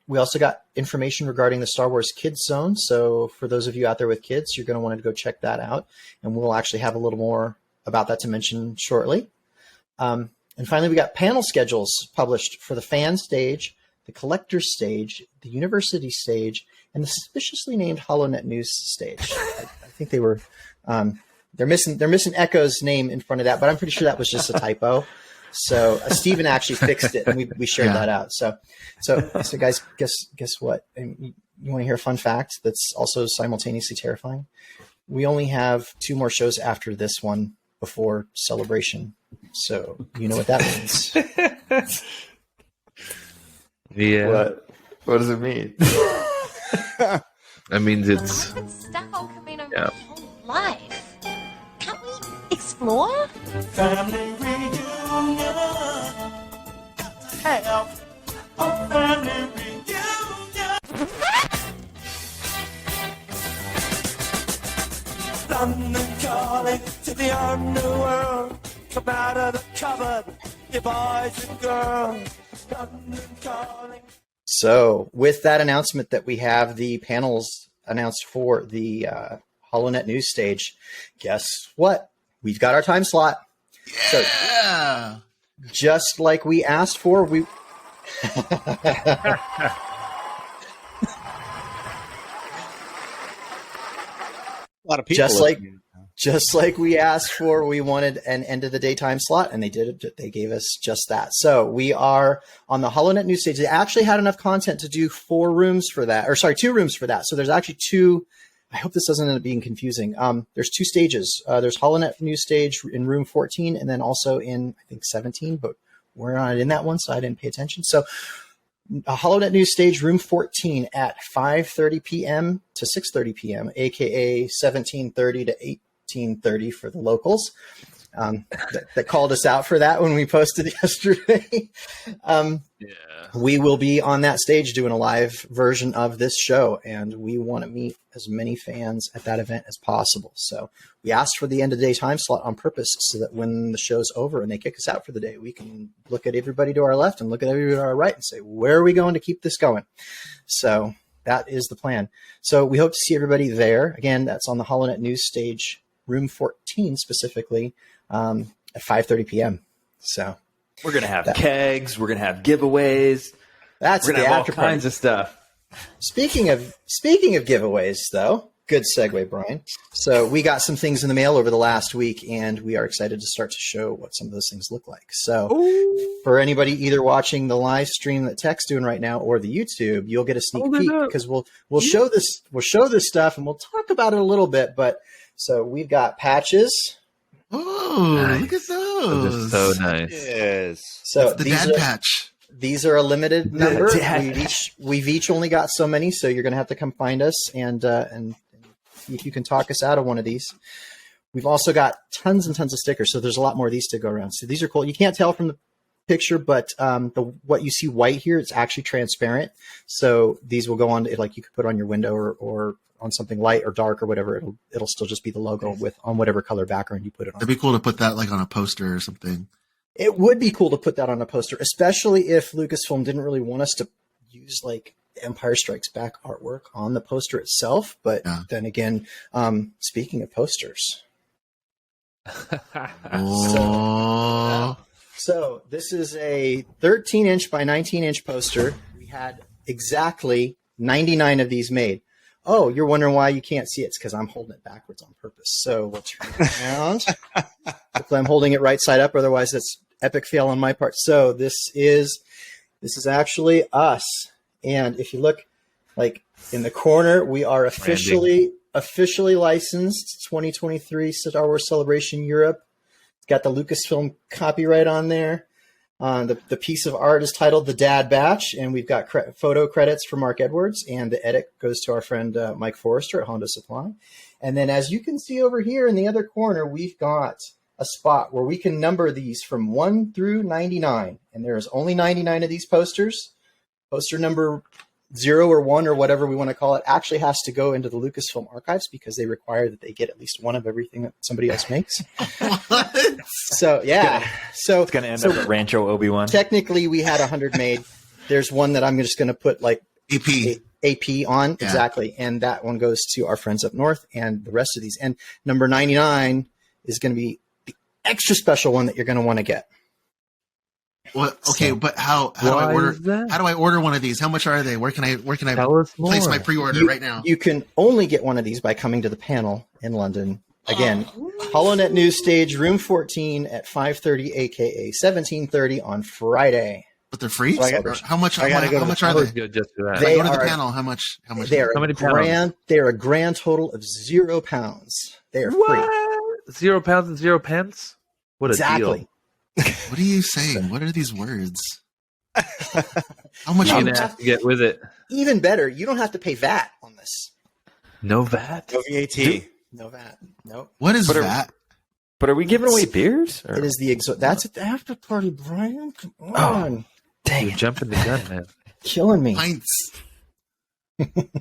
We also got information regarding the Star Wars Kids Zone. So for those of you out there with kids, you're going to want to go check that out. And we'll actually have a little more about that to mention shortly. And finally, we got panel schedules published for the fan stage, the collector's stage, the university stage, and the suspiciously named Holonet News stage. I think they were... They're missing Echo's name in front of that, but I'm pretty sure that was just a typo. So Steven actually fixed it, and we shared that out. So guys, guess what? And you want to hear a fun fact that's also simultaneously terrifying? We only have 2 more shows after this one before Celebration. So you know what that means. Yeah. What does it mean? That means it's... I've been stuck on Camino my whole life. Can't we explore? Family reunion. Have a family reunion. London calling to the underworld. Come out of the cupboard, you boys and girls. London calling. So with that announcement that we have the panels announced for the Holonet News stage, guess what? We've got our time slot. Yeah. So just like we asked for, we... A lot of people. Just like we asked for, we wanted an end of the day time slot, and they did it. They gave us just that. So we are on the Holonet News stage. They actually had enough content to do 2 rooms for that. So there's actually 2. I hope this doesn't end up being confusing. There's 2 stages. There's Holonet News stage in room 14, and then also in, I think, 17, but we're not in that one, so I didn't pay attention. So a Holonet News stage, room 14 at 5:30 p.m. to 6:30 p.m., aka 17:30 to 18:30 for the locals. that called us out for that when we posted yesterday. We will be on that stage doing a live version of this show, and we want to meet as many fans at that event as possible. So we asked for the end of the day time slot on purpose so that when the show's over and they kick us out for the day, we can look at everybody to our left and look at everybody to our right and say, where are we going to keep this going? So that is the plan. So we hope to see everybody there. Again, that's on the Holonet News stage, room 14 specifically, at 5:30 p.m. So we're gonna have kegs. We're gonna have giveaways. That's we're gonna the have after all kinds of stuff. Speaking of giveaways, though, good segue, Brian. So we got some things in the mail over the last week, and we are excited to start to show what some of those things look like. So for anybody either watching the live stream that Tech's doing right now or the YouTube, you'll get a sneak peek because we'll show this stuff and we'll talk about it a little bit. But so we've got patches. Oh, look at those! They're so nice. Yes. So the dad patch. These are a limited number. We've each only got so many, so you're going to have to come find us and see if you can talk us out of one of these. We've also got tons and tons of stickers, so there's a lot more of these to go around. So these are cool. You can't tell from the picture, but what you see white here, it's actually transparent. So these will go on, like you could put on your window or on something light or dark or whatever. It'll still just be the logo on whatever color background you put it on. That'd be cool to put that like on a poster or something. It would be cool to put that on a poster, especially if Lucasfilm didn't really want us to use like Empire Strikes Back artwork on the poster itself. But then again, speaking of posters. So this is a 13-inch by 19-inch poster. We had exactly 99 of these made. Oh, you're wondering why you can't see it. It's because I'm holding it backwards on purpose. So we'll turn it around. Hopefully I'm holding it right side up. Otherwise, that's epic fail on my part. So this is actually us. And if you look like in the corner, we are officially licensed 2023 Star Wars Celebration Europe. It's got the Lucasfilm copyright on there. The piece of art is titled The Dad Batch, and we've got photo credits for Mark Edwards, and the edit goes to our friend Mike Forrester at Honda Supply. And then as you can see over here in the other corner, we've got a spot where we can number these from 1 through 99, and there's only 99 of these posters. Poster number 0 or 1 or whatever we want to call it actually has to go into the Lucasfilm archives because they require that they get at least one of everything that somebody else makes. So yeah, so it's going to end up at Rancho Obi-Wan. Technically, we had 100 made. There's one that I'm just going to put like AP on exactly, and that one goes to our friends up north, and the rest of these. And number 99 is going to be the extra special one that you're going to want to get. Well, okay, but how do I order? How do I order one of these? How much are they? Where can I place my pre-order right now? You can only get one of these by coming to the panel in London. Again, Holonet News Stage, room 14 at 5:30, aka 17:30 on Friday. But they're free. So how much? How much are they? Just for that. They go to the are, panel. How much? They are how many pounds? They are a grand total of £0. They are free. £0 and 0 pence. What a deal! What are you saying? What are these words? How much you have to get with it? Even better, you don't have to pay VAT on this. No VAT? No VAT. No VAT. Nope. What is VAT? But are we giving away beers? Or? It is that's at the after party, Brian. Come on. Dang You're jumping the gun, man. Killing me.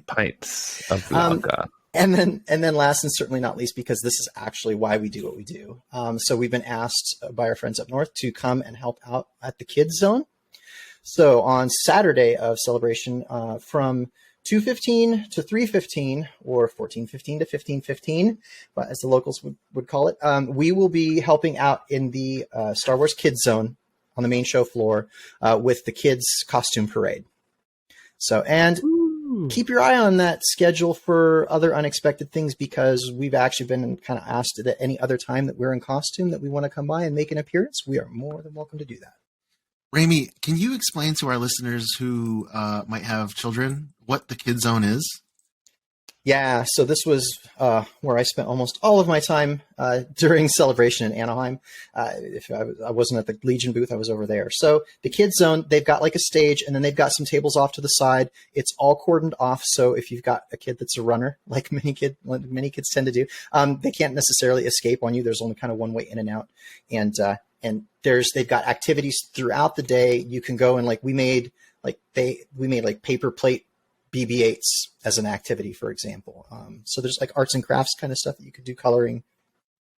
Pints of vodka. And then last and certainly not least, because this is actually why we do what we do. So we've been asked by our friends up north to come and help out at the Kids Zone. So on Saturday of celebration, from 2:15 to 3:15 or 14:15 to 15:15, as the locals would call it, we will be helping out in the Star Wars Kids Zone on the main show floor with the kids costume parade. So, and keep your eye on that schedule for other unexpected things, because we've actually been kind of asked at any other time that we're in costume that we want to come by and make an appearance. We are more than welcome to do that. Rami, can you explain to our listeners who might have children what the Kid Zone is? Yeah, so this was where I spent almost all of my time during Celebration in Anaheim. If I wasn't at the Legion booth, I was over there. So the kids zone, they've got like a stage, and then they've got some tables off to the side. It's all cordoned off, so if you've got a kid that's a runner, like many kids tend to do, they can't necessarily escape on you. There's only kind of one way in and out, and they've got activities throughout the day. You can go and we made paper plate BB-8s as an activity, for example. So there's like arts and crafts kind of stuff that you could do, coloring.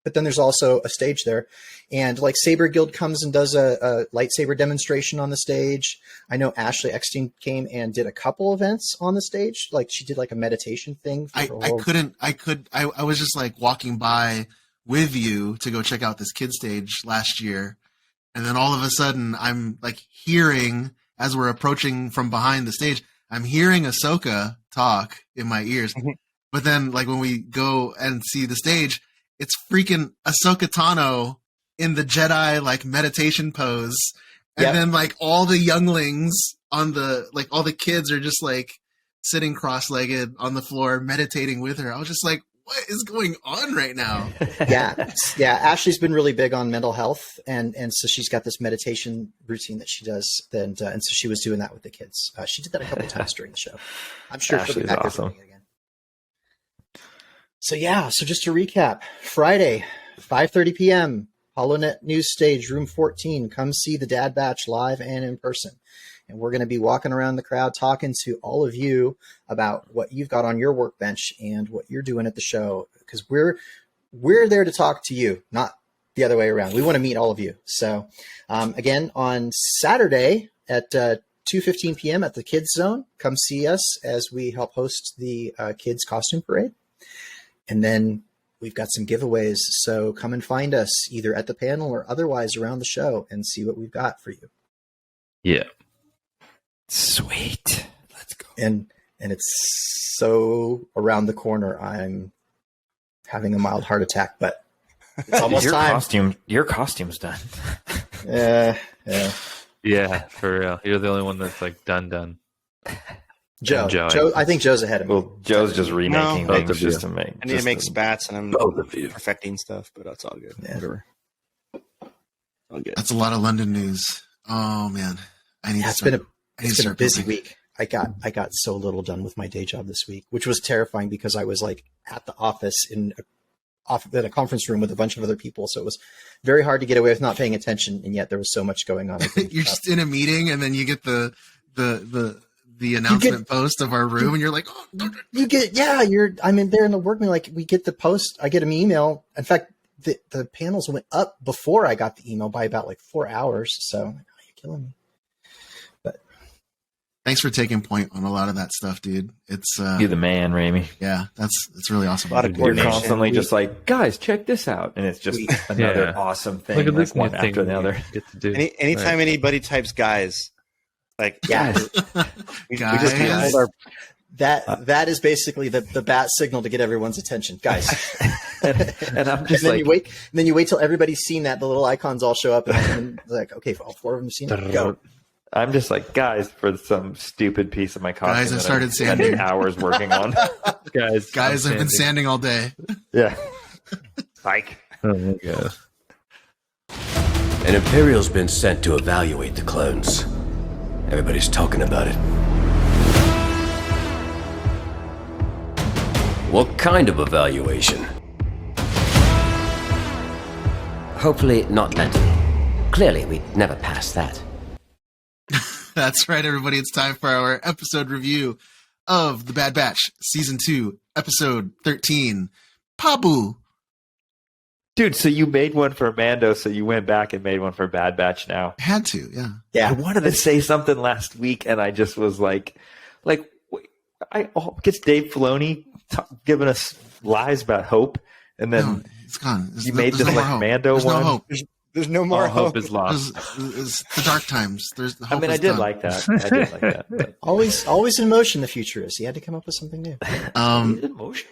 But then there's also a stage there. And like Saber Guild comes and does a lightsaber demonstration on the stage. I know Ashley Eckstein came and did a couple events on the stage. Like she did like a meditation thing. I was just like walking by with you to go check out this kid stage last year. And then all of a sudden I'm like hearing, as we're approaching from behind the stage, I'm hearing Ahsoka talk in my ears, but then like when we go and see the stage, it's freaking Ahsoka Tano in the Jedi like meditation pose, and then like all the younglings on the all the kids are just like sitting cross-legged on the floor meditating with her. I was just like, what is going on right now? Yeah. Ashley's been really big on mental health, and so she's got this meditation routine that she does. And so she was doing that with the kids. She did that a couple of times during the show. I'm sure she'll be back awesome. There again. So just to recap, Friday, 5:30 p.m., Holonet News Stage, Room 14. Come see the Dad Batch live and in person. And we're going to be walking around the crowd talking to all of you about what you've got on your workbench and what you're doing at the show, because we're there to talk to you, not the other way around. We want to meet all of you. So again, on Saturday at 2:15 p.m. at the Kids Zone, come see us as we help host the Kids Costume Parade. And then we've got some giveaways. So come and find us either at the panel or otherwise around the show and see what we've got for you. Yeah. Sweet. Let's go. And it's so around the corner. I'm having a mild heart attack, but it's almost time. Your costume's done. Yeah, for real. You're the only one that's like done. Joe, I think Joe's ahead of me. Well, Joe's just remaking things just to make. I need to make spats, and I'm perfecting stuff, but that's all good. Yeah. Whatever. All good. That's a lot of London news. Oh man, It's been a busy week. I got so little done with my day job this week, which was terrifying because I was like at the office in a conference room with a bunch of other people. So it was very hard to get away with not paying attention. And yet there was so much going on. You're just in a meeting, and then you get the announcement post of our room, and you're like, oh, I'm in there in the work meeting. Like we get the post, I get an email. In fact, the panels went up before I got the email by about like 4 hours. So I'm like, oh, you're killing me. Thanks for taking point on a lot of that stuff, dude. It's you're the man, Ramey. Yeah, it's really awesome. You're constantly just like, guys, check this out, and it's just another awesome thing. Look at this one thing after the other. Get to do. Anytime anybody types "guys," like guys, we just can't hold our. That is basically the bat signal to get everyone's attention, guys. and I'm just and then you wait till everybody's seen that, the little icons all show up, and then like, okay, all 4 of them seen it. Go. I'm just like, guys, for some stupid piece of my costume. Guys, I started sanding. Hours working on. Guys, I've been sanding all day. Yeah. Like. Oh my god. An Imperial's been sent to evaluate the clones. Everybody's talking about it. What kind of evaluation? Hopefully not mentally. Clearly, we'd never pass that. That's right, everybody. It's time for our episode review of The Bad Batch, Season 2, Episode 13, Pabu. Dude, so you made one for Mando, so you went back and made one for Bad Batch now. I had to, yeah. Yeah. I wanted to say something last week, and I just was like, gets Dave Filoni giving us lies about hope, and then no, it's gone. You made this like Mando There's one. No hope. There's no more hope is lost. It's the dark times. I did done. like that. I did like that. But. Always in motion. The future is. He had to come up with something new. In motion.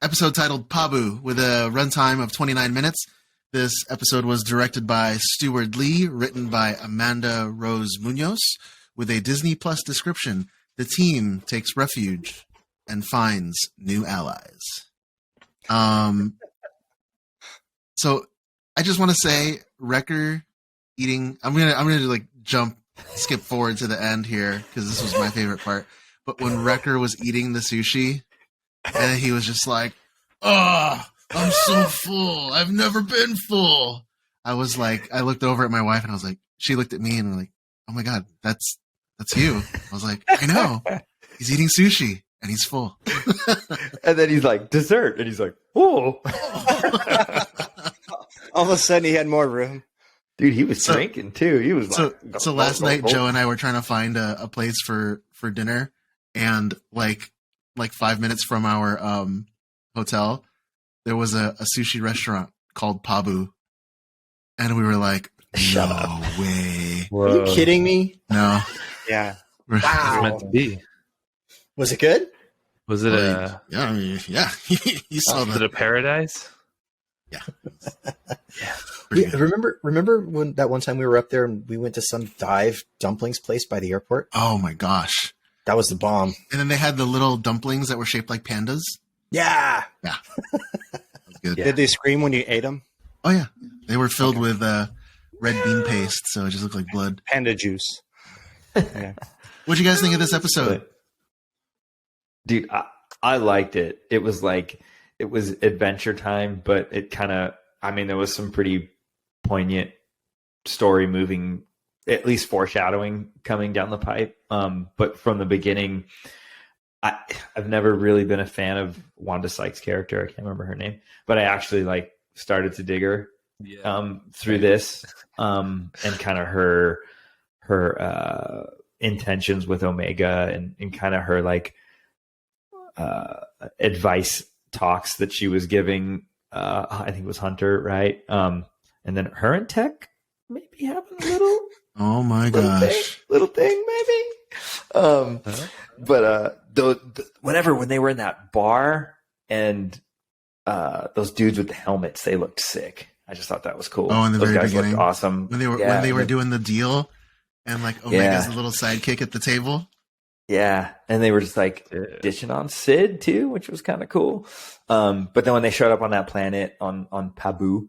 Episode titled Pabu with a runtime of 29 minutes. This episode was directed by Stewart Lee, written by Amanda Rose Munoz, with a Disney Plus description. The team takes refuge and finds new allies. So I just want to say, Wrecker eating. I'm gonna like skip forward to the end here because this was my favorite part. But when Wrecker was eating the sushi, and he was just like, "Oh, I'm so full. I've never been full." I was like, I looked over at my wife and I was like, she looked at me and like, "Oh my God, that's you." I was like, "I know. He's eating sushi and he's full." And then he's like, "Dessert," and he's like, "Oh." All of a sudden, he had more room. Dude, he was drinking too. He was so last night, Joe and I were trying to find a place for dinner, and like 5 minutes from our hotel, there was a sushi restaurant called Pabu, and we were like, "No way! Are you kidding me?" No. Yeah. Wow. It was meant to be. Was it good? Was it yeah? I mean, yeah. You saw was it a paradise? Yeah. Remember when that one time we were up there and we went to some dive dumplings place by the airport? Oh my gosh. That was the bomb. And then they had the little dumplings that were shaped like pandas. Yeah. Yeah. That was good. Did they scream when you ate them? Oh yeah. They were filled with red bean paste, so it just looked like blood. Panda juice. Yeah. What'd you guys think of this episode? Dude, I liked it. It was adventure time, but it kind of, there was some pretty poignant story moving, at least foreshadowing coming down the pipe. But from the beginning, I've never really been a fan of Wanda Sykes' character. I can't remember her name, but I actually started to dig her through this, and kind of her intentions with Omega and kind of her advice talks that she was giving. I think it was Hunter, right? And then her and Tech maybe having a little. Oh my gosh, little thing maybe. But whenever when they were in that bar and those dudes with the helmets, they looked sick. I just thought that was cool. Oh, in the those very guys beginning, looked awesome when they were doing the deal, and Omega's the little sidekick at the table. Yeah, and they were just ditching on Sid too, which was kind of cool. But then when they showed up on that planet on Pabu,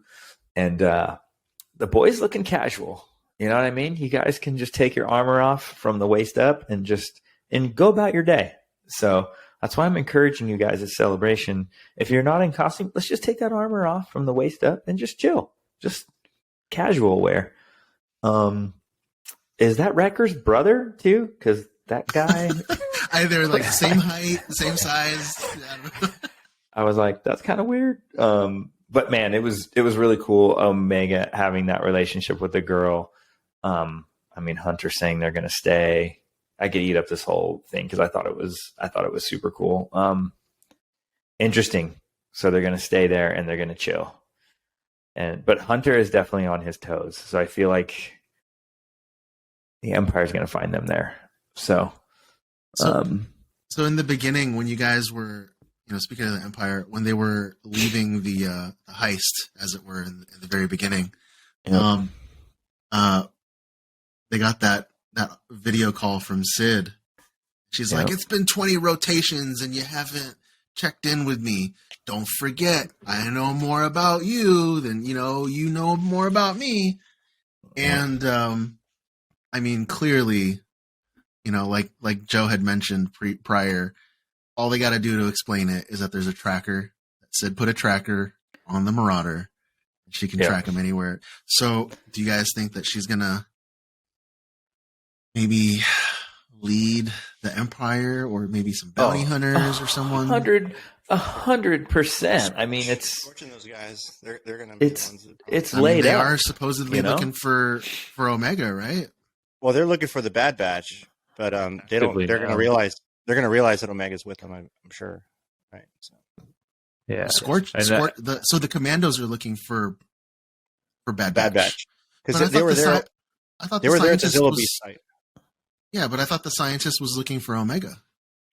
and the boys looking casual, you know what I mean? You guys can just take your armor off from the waist up and go about your day. So that's why I'm encouraging you guys at Celebration. If you're not in costume, let's just take that armor off from the waist up and just chill, just casual wear. Is that Wrecker's brother too? Because that guy, they're same height, same size. I was like, that's kind of weird. But man, it was really cool. Omega having that relationship with the girl. Hunter saying they're going to stay. I could eat up this whole thing because I thought it was super cool. Interesting. So they're going to stay there and they're going to chill. But Hunter is definitely on his toes. So I feel like the Empire is going to find them there. So in the beginning, when you guys were, speaking of the Empire, when they were leaving the heist, as it were, in the very beginning, they got that video call from Sid. She's like, "It's been 20 rotations and you haven't checked in with me. Don't forget, I know more about you than you know more about me." And clearly, like Joe had mentioned prior, all they got to do to explain it is that there's a tracker that said put a tracker on the Marauder. She can track him anywhere. So do you guys think that she's going to maybe lead the Empire or maybe some bounty hunters or someone? 100%. It's Fortune those guys. They're going to be the ones that it's laid they out. They are supposedly looking for Omega, right? Well, they're looking for the Bad Batch, but they don't. They're going to realize that Omega's with them. I'm sure, right? So. Yeah, Scorch. So the Commandos are looking for Bad Batch because they were there. I thought they were there at the Zilla Beast site. Yeah, but I thought the scientist was looking for Omega.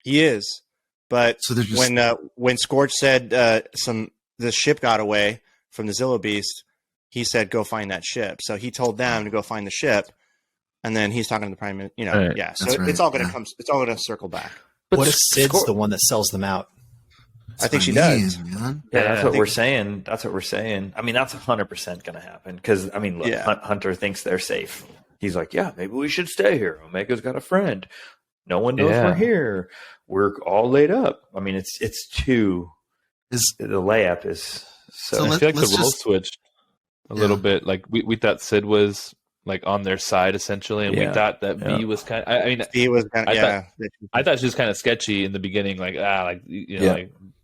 He is, but so just... when Scorch said the ship got away from the Zilla Beast, he said go find that ship. So he told them to go find the ship, and then he's talking to the Prime Minister. Right. Yeah. So it's all going to come. It's all going to circle back. What if Sid's the one that sells them out? I think she does. Man. Yeah, that's what we're saying. That's what we're saying. I mean, that's 100% going to happen because, I mean, look, Hunter thinks they're safe. He's like, yeah, maybe we should stay here. Omega's got a friend. No one knows we're here. We're all laid up. I mean, it's too. The layup is so. I feel like the role switched a little bit. Like we thought Sid was like on their side essentially, and we thought that V was kind of. I mean, V was kind of. I thought she was kind of sketchy in the beginning. Like like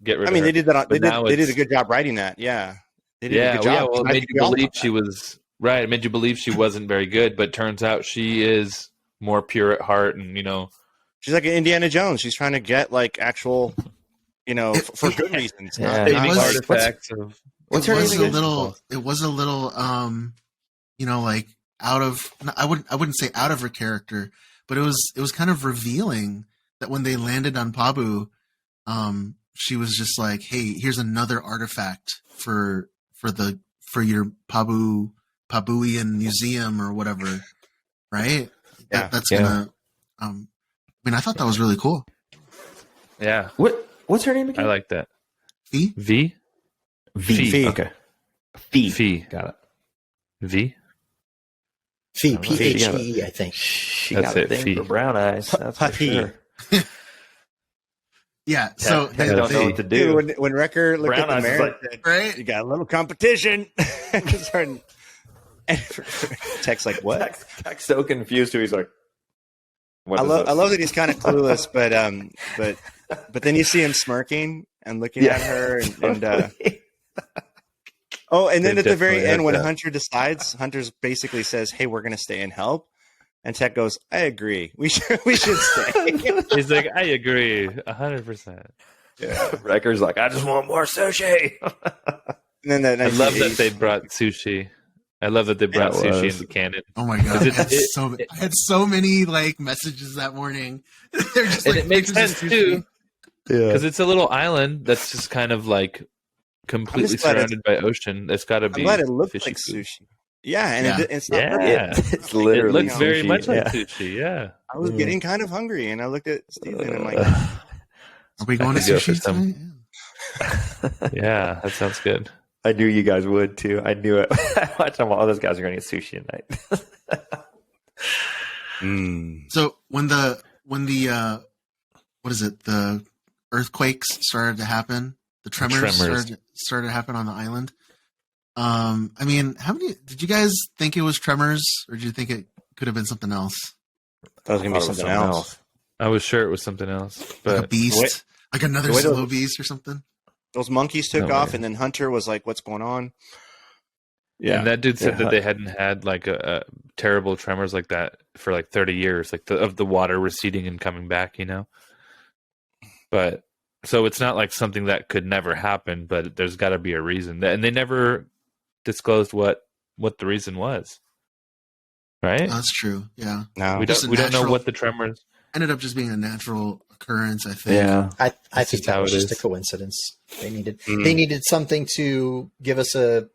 get rid. I mean, of her. they did that. They did a good job writing that. Yeah, they did a good job. Well, it made you believe she was right. It made you believe she wasn't very good, but turns out she is more pure at heart, and she's like an Indiana Jones. She's trying to get like actual, for good reasons. Artifacts of. It was a little, like out of. I wouldn't say out of her character, but it was kind of revealing that when they landed on Pabu, she was just like, "Hey, here's another artifact for your Pabuian museum or whatever, right? That's gonna." I mean, I thought that was really cool. Yeah. What's her name again? I like that. V. V. Okay. V. Got it. V. Phe, I think. She got a thing for brown eyes. That's for sure. Yeah, so they don't know what to do. Dude, when Wrecker looked brown at the mayor, right? You got a little competition. And Tech's like, what? Tech's so confused too. He's like, I love that he's kind of clueless, but then you see him smirking and looking at her, and then at the very end when Hunter decides, Hunter's basically says, "Hey, we're going to stay and help," and Tech goes, "I agree. We should stay." He's like, "I agree, 100%." Yeah, Wrecker's like, "I just want more sushi." And then I love that they brought sushi. I love that they brought sushi into canon. Oh my god! I had so many like messages that morning. They're just and it makes sense too, because it's a little island that's just kind of like completely surrounded by ocean. It's got to be. I'm glad it looked like sushi. Yeah, and it's not. It's literally. It looks very sushi. much like sushi. Yeah, I was getting kind of hungry, and I looked at Steven and I'm like, "Are we going to sushi tonight?" Yeah, that sounds good. I knew you guys would too. I knew it. I watched all those guys are going to get sushi tonight. So when the what is it? The earthquakes started to happen. The tremors. Started to happen on the island. I mean, how many did you guys think it was tremors, or did you think it could have been something else? That was going to be something else. I was sure it was something else, but like a beast, like another slow beast or something. Those monkeys took off, and then Hunter was like, "What's going on?" Yeah, and that dude said that they hadn't had like a terrible tremors like that for like 30 years, like of the water receding and coming back, But so it's not like something that could never happen, but there's got to be a reason. And they never disclosed what the reason was, right? That's true. Yeah, no, we don't know what the tremors ended up just being a natural occurrence. I think. Yeah, I think that was just a coincidence. They needed something to give us a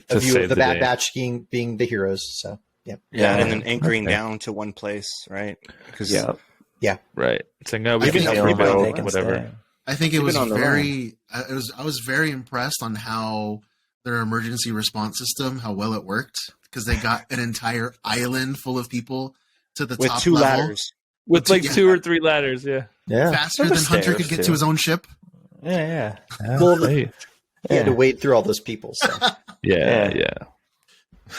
view of the Bad Batch being the heroes. So yeah, and then anchoring down to one place, right? Because right. It's like no, we can help rebuild whatever. I think it was very. I was very impressed on how their emergency response system, how well it worked, because they got an entire island full of people to the top with 2 level. ladders. With like 2 or 3 ladders, faster than Hunter could get to his own ship. Yeah. Well, he had to wade through all those people. So. Yeah.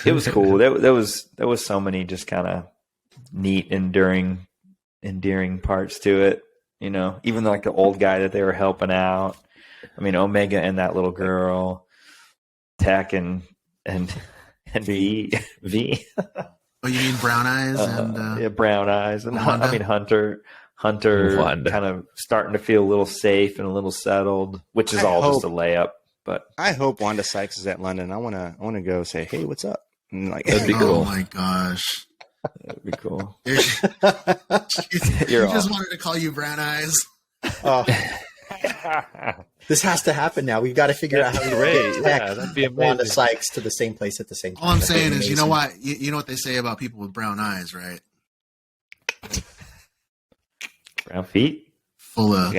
It was cool. There was so many just kind of neat, endearing parts to it. Even like the old guy that they were helping out. I mean, Omega and that little girl, Tech and V. Oh, you mean Brown Eyes and Brown Eyes and Wanda? I mean Hunter kind of starting to feel a little safe and a little settled, which is just a layup. But I hope Wanda Sykes is at London. I want to go say, "Hey, what's up?" And like, that'd be cool. Oh my gosh, that'd be cool. You just wanted to call you Brown Eyes. This has to happen now. We've got to figure out how to get that'd be amazing. Wanda Sykes to the same place at the same time. All I'm saying is, you know what? You know what they say about people with brown eyes, right? Brown feet. full of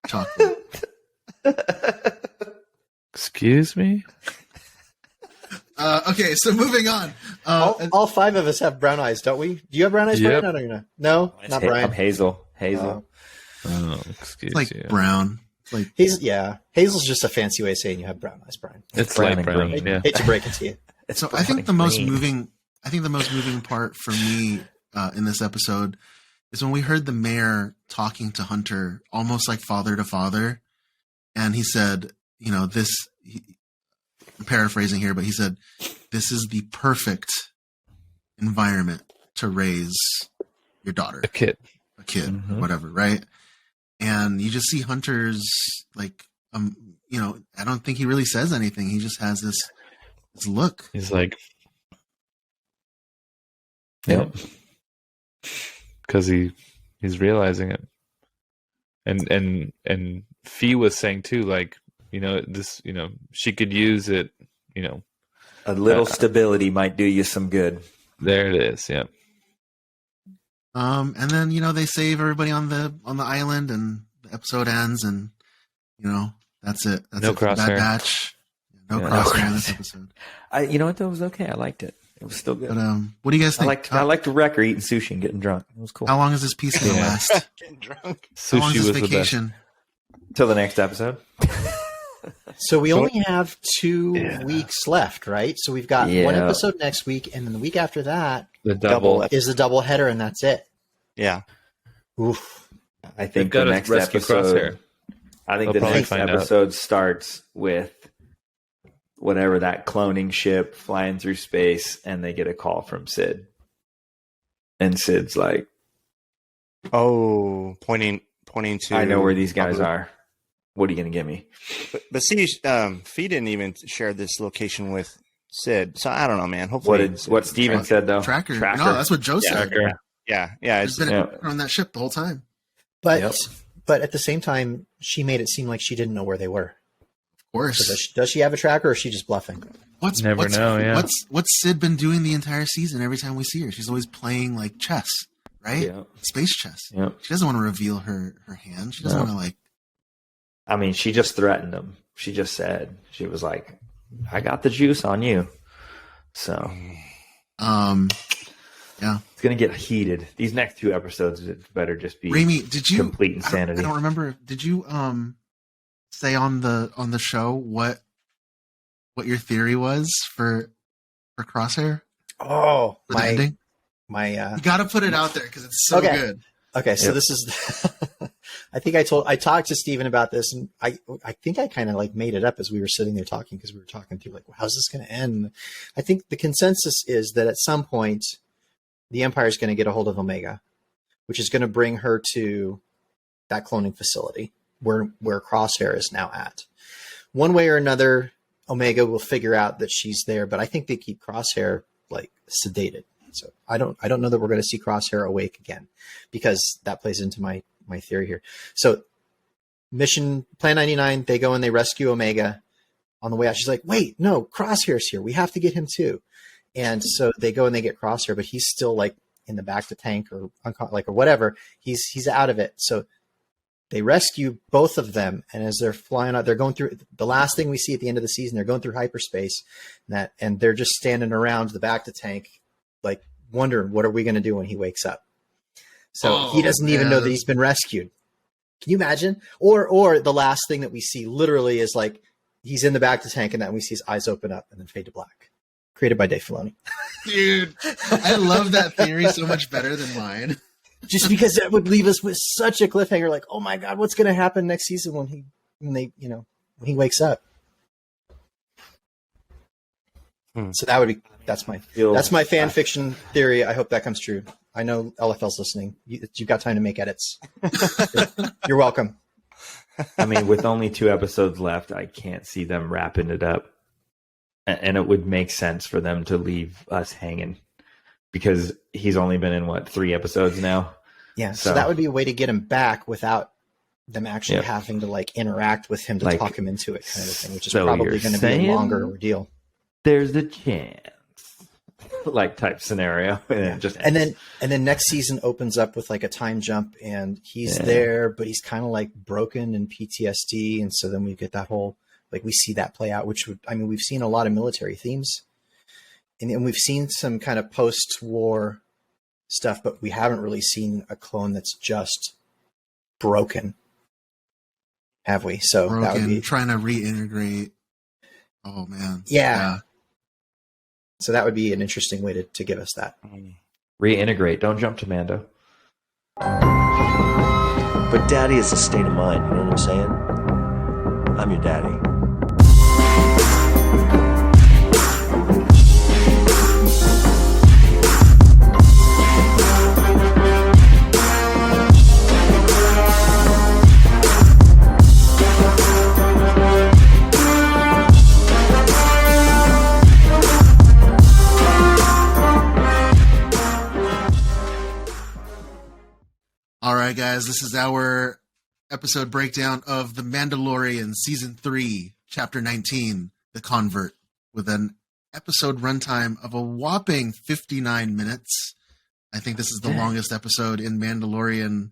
chocolate. Excuse me? Okay, so moving on. All five of us have brown eyes, don't we? Do you have brown eyes, Yep. Brian? I don't know. No, not Brian. I'm Hazel. Hazel. Oh, excuse It's like you. brown. It's like Hazel's just a fancy way of saying you have brown eyes, Brian. It's brown light and brown. green. Yeah. Hate to break it to you. so. I think the most moving part for me in this episode is when we heard the mayor talking to Hunter, almost like father to father, and he said, "You know, I'm paraphrasing here, but he said, this is the perfect environment to raise your daughter, A kid. whatever, right?" And you just see Hunter's like, I don't think he really says anything. He just has this look. He's like, yep. Because he's realizing it. And Fee was saying too, like, this, she could use it, A little stability might do you some good. There it is. Yeah. And then, they save everybody on the island and the episode ends and, that's it. That's No it for Bad Crosshair. Batch. No Yeah. crosshair in this episode. You know what? That was okay. I liked it. It was still good. But, what do you guys think? I liked Wrecker eating sushi and getting drunk. It was cool. How long is this piece going to last? Getting drunk. How long Sushi is was this vacation? Till the next episode. So we only have 2 weeks left, right? So we've got one episode next week, and then the week after that The double. is the double header, and that's it. Yeah. Oof. I They've think got the to next rescue episode. Crosshair. I think They'll the probably next find out. episode starts with whatever that cloning ship flying through space, and they get a call from Sid, and Sid's like, Oh, pointing to. "I know where these guys are. What are you going to give me?" But see, Fee didn't even share this location with Sid, so I don't know, man. Hopefully, What Steven said though? Tracker. No, that's what Joe said. Tracker. yeah. He's It's, been on that ship the whole time. But at the same time, she made it seem like she didn't know where they were. Of course. So does she have a tracker, or is she just bluffing? What's Sid been doing the entire season? Every time we see her, she's always playing like chess, right? Yeah. Space chess. Yep. She doesn't want to reveal her hand. She doesn't want to like. I mean, she just threatened him. She just said, she was like, "I got the juice on you." So, yeah, it's gonna get heated. These next 2 episodes better just be Raimi, did you complete insanity. I don't remember. Did you say on the show what your theory was for Crosshair? Oh, For the ending? You got to put it out there because it's so Okay. good. Okay, so this is. I talked to Steven about this, and I think I kind of like made it up as we were sitting there talking, because we were talking through like, well, how's this going to end? I think the consensus is that at some point, the Empire is going to get a hold of Omega, which is going to bring her to that cloning facility where Crosshair is now at. One way or another, Omega will figure out that she's there, but I think they keep Crosshair like sedated. So I don't know that we're going to see Crosshair awake again, because that plays into my theory here. So mission Plan 99, they go and they rescue Omega. On the way out, she's like, "Wait, no, Crosshair's here. We have to get him too." And so they go and they get Crosshair, but he's still like in the back of the tank or whatever. He's out of it. So they rescue both of them, and as they're flying out, they're going through the last thing we see at the end of the season. They're going through hyperspace, and they're just standing around the back of the tank, like wondering, what are we going to do when he wakes up? So he doesn't even know that he's been rescued. Can you imagine? Or the last thing that we see literally is like he's in the back of the tank, and then we see his eyes open up and then fade to black. Created by Dave Filoni. Dude, I love that theory so much better than mine. Just because that would leave us with such a cliffhanger, like, oh my God, what's going to happen next season when he wakes up? So that's my fan fiction theory. I hope that comes true. I know LFL's listening. You've got time to make edits. You're welcome. I mean, with only 2 episodes left, I can't see them wrapping it up. And it would make sense for them to leave us hanging, because he's only been in 3 episodes now. Yeah. So that would be a way to get him back without them actually having to like interact with him to talk him into it, kind of thing, which is probably going to be a longer ordeal. There's a chance like type scenario, and it just and then next season opens up with like a time jump, and he's there, but he's kind of like broken and PTSD, and so then we get that whole like we see that play out. Which would, I mean, we've seen a lot of military themes, and we've seen some kind of post-war stuff, but we haven't really seen a clone that's just broken, have we? So broken, that would be trying to reintegrate. Oh man, yeah. So that would be an interesting way to give us that. reintegrate. Don't jump to Mando. But daddy is a state of mind, you know what I'm saying? I'm your daddy. All right, guys, this is our episode breakdown of The Mandalorian Season 3, Chapter 19, The Convert, with an episode runtime of a whopping 59 minutes. I think this is the longest episode in Mandalorian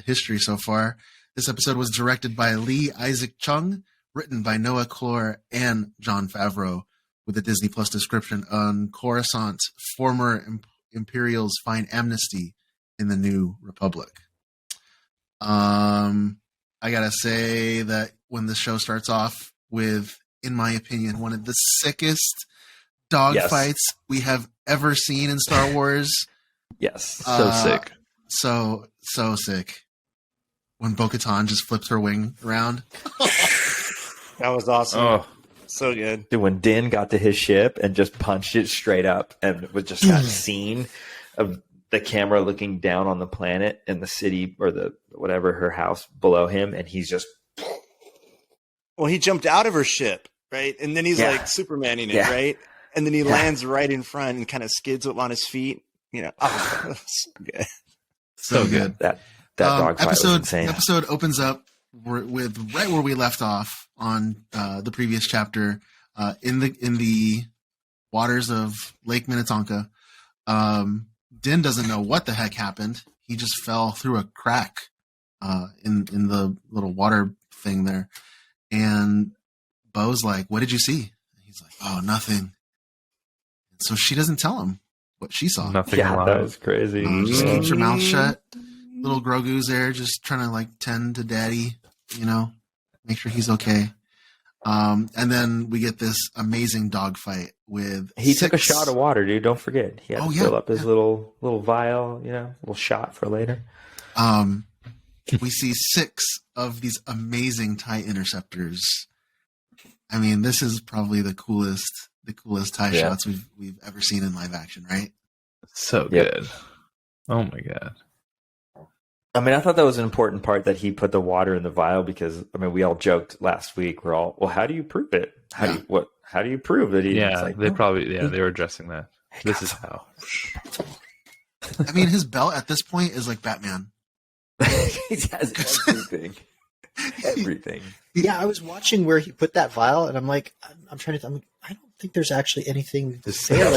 history so far. This episode was directed by Lee Isaac Chung, written by Noah Clore and Jon Favreau, with a Disney Plus description on Coruscant, former Imperials find amnesty in the New Republic. I gotta say that when the show starts off with, in my opinion, one of the sickest dogfights we have ever seen in Star Wars. Yes, so sick, so sick. When Bo-Katan just flips her wing around, that was awesome. Oh, so good. Dude, when Din got to his ship and just punched it straight up, and it was just that scene of the camera looking down on the planet and the city or the whatever, her house below him, and he's just. Well, he jumped out of her ship, right? And then he's like Supermaning it, right? And then he lands right in front and kind of skids up on his feet. You know, so good. So good. That dog fight was insane. Episode opens up with right where we left off on the previous chapter, in the waters of Lake Minnetonka. Din doesn't know what the heck happened. He just fell through a crack in the little water thing there. And Bo's like, "What did you see?" And he's like, "Oh, nothing." So she doesn't tell him what she saw. Nothing. Yeah, that was crazy. Just keeps her mouth shut. Little Grogu's there, just trying to like tend to Daddy, you know, make sure he's okay. And then we get this amazing dogfight with. He took a shot of water, dude. Don't forget, he had to fill up his little vial, you know, little shot for later. We see 6 of these amazing TIE interceptors. I mean, this is probably the coolest TIE shots we've ever seen in live action, right? So good. Oh my god. I mean, I thought that was an important part that he put the water in the vial because, I mean, we all joked last week. We're all, well, how do you prove it? How do you prove that he? Yeah, like, they probably they were addressing that. This is how. I mean, his belt at this point is like Batman. He has everything. Everything. Yeah, I was watching where he put that vial, and I'm like, I don't think there's actually anything there.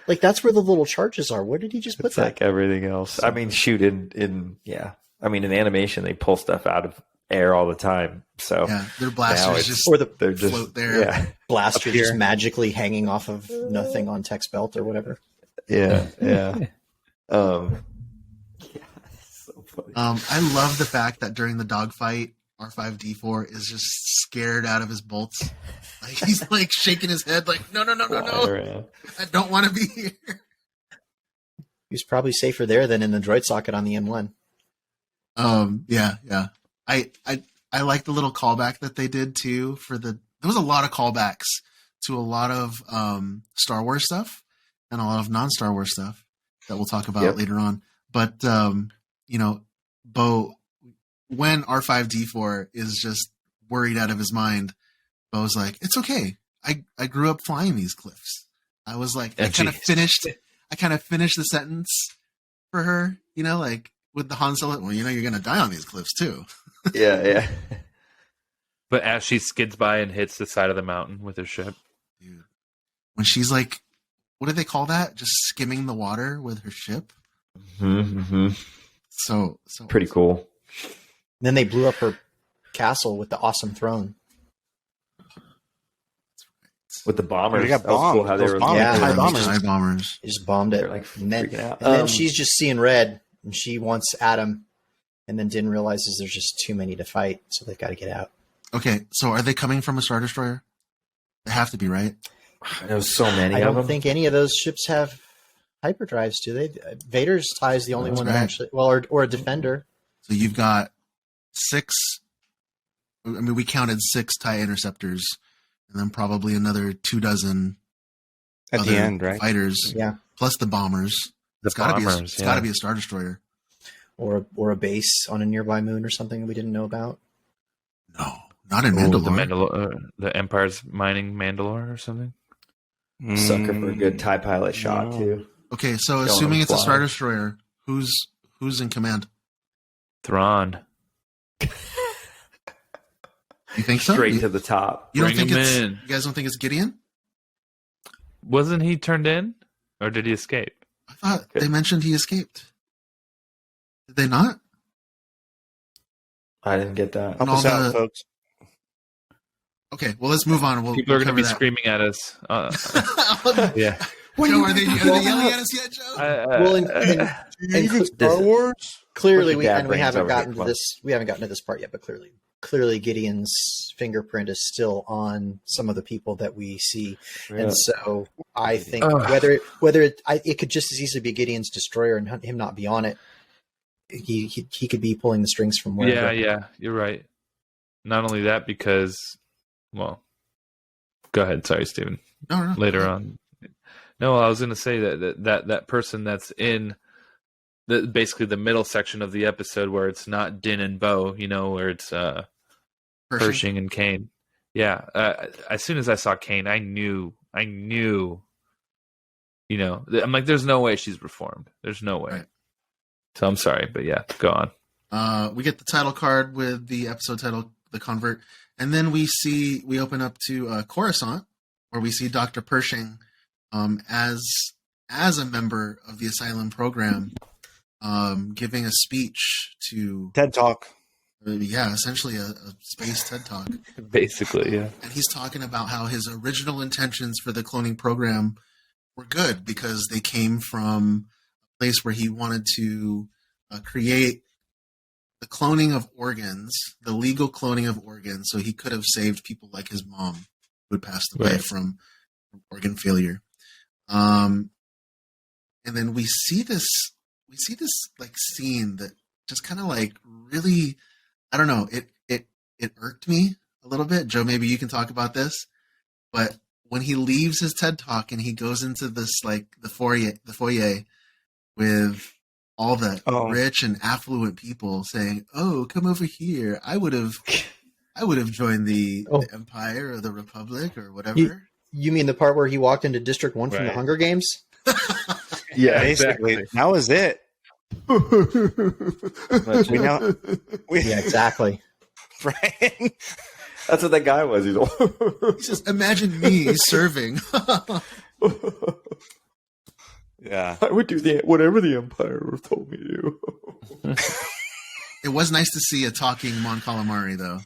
Like that's where the little charges are. Where did he just put that? Like everything else. I mean, shoot, in animation, they pull stuff out of air all the time. So yeah, their blasters just they're just float there. Yeah, blaster just magically hanging off of nothing on Tech's belt or whatever. Yeah. I love the fact that during the dogfight, R5D4 is just scared out of his bolts. Like he's like shaking his head, like no, I don't want to be here. He's probably safer there than in the droid socket on the M1. Yeah. I like the little callback that they did too there was a lot of callbacks to a lot of Star Wars stuff and a lot of non-Star Wars stuff that we'll talk about later on. But Bo, when R5D4 is just worried out of his mind, Bo's like, "It's okay. I grew up flying these cliffs." I was like, I kind of finished the sentence for her, like with the Han Solo. Well, you're gonna die on these cliffs too. Yeah. But as she skids by and hits the side of the mountain with her ship, dude, when she's like what do they call that? Just skimming the water with her ship. Mm-hmm. So Pretty cool. Then they blew up her castle with the awesome throne. With the bombers. They got That was cool bombed. how they Those were bombers. Yeah. TIE bombers. TIE bombers. They just bombed it. They're like and then, freaking out. and then she's just seeing red, and she wants Adam, and then Din realizes there's just too many to fight, so they've got to get out. Okay, so are they coming from a Star Destroyer? They have to be, right? There's so many I of don't them. think any of those ships have hyperdrives, do they? Vader's TIE is the only That's one that right. actually, well, or a Defender. So you've got 6. I mean, we counted 6 TIE interceptors, and then probably another 24 At the other end, right? fighters, Yeah, plus the bombers. It's got to be a Star Destroyer. or a base on a nearby moon or something we didn't know about. No, not in Oh, Mandalore. the Empire's mining Mandalore or something. Sucker for a good TIE pilot shot, too. Okay, so Don't assuming it's a fly. Star Destroyer, who's in command? Thrawn. You think so? Straight to the top. You don't Bring think him it's? in. You guys don't think it's Gideon? Wasn't he turned in, or did he escape? I thought they mentioned he escaped. Did they not? I didn't get that. Help all us out, the- folks. Okay, well, let's move on. People are going to be that. screaming at us. Yeah. Joe, are they yelling at us yet, Joe? Well, and Star Wars? clearly Put your dad we brains haven't over gotten here, to this. We haven't gotten to this part yet, but clearly Gideon's fingerprint is still on some of the people that we see, and so I think whether it could just as easily be Gideon's destroyer and him not be on it. He could be pulling the strings from wherever. Yeah, you're right. Not only that, because, well, go ahead. Sorry, Steven. No. Later on. No, I was going to say that person that's in basically the middle section of the episode where it's not Din and Bo, where it's Pershing and Kane. Yeah. As soon as I saw Kane, I knew, I'm like, there's no way she's reformed. There's no way. Right. So I'm sorry, but yeah, go on. We get the title card with the episode title, The Convert, and then we open up to Coruscant, where we see Dr. Pershing as a member of the Asylum program, giving a speech to TED Talk. Essentially a space TED Talk. Basically, yeah. And he's talking about how his original intentions for the cloning program were good because they came from a place where he wanted to create the cloning of organs, the legal cloning of organs, so he could have saved people like his mom who had passed away from organ failure. And then we see this like scene that just kind of like really, I don't know, it irked me a little bit. Joe, maybe you can talk about this, but when he leaves his TED Talk and he goes into this like the foyer with all the rich and affluent people saying, "Oh, come over here. I would have joined the Empire or the Republic or whatever." You mean the part where he walked into District 1 from the Hunger Games? Yeah, basically. Exactly. That was it. Yeah, exactly. Right? That's what that guy was. He's he says, "Imagine me serving." Yeah, I would do whatever the Empire told me to do. It was nice to see a talking Mon Calamari, though.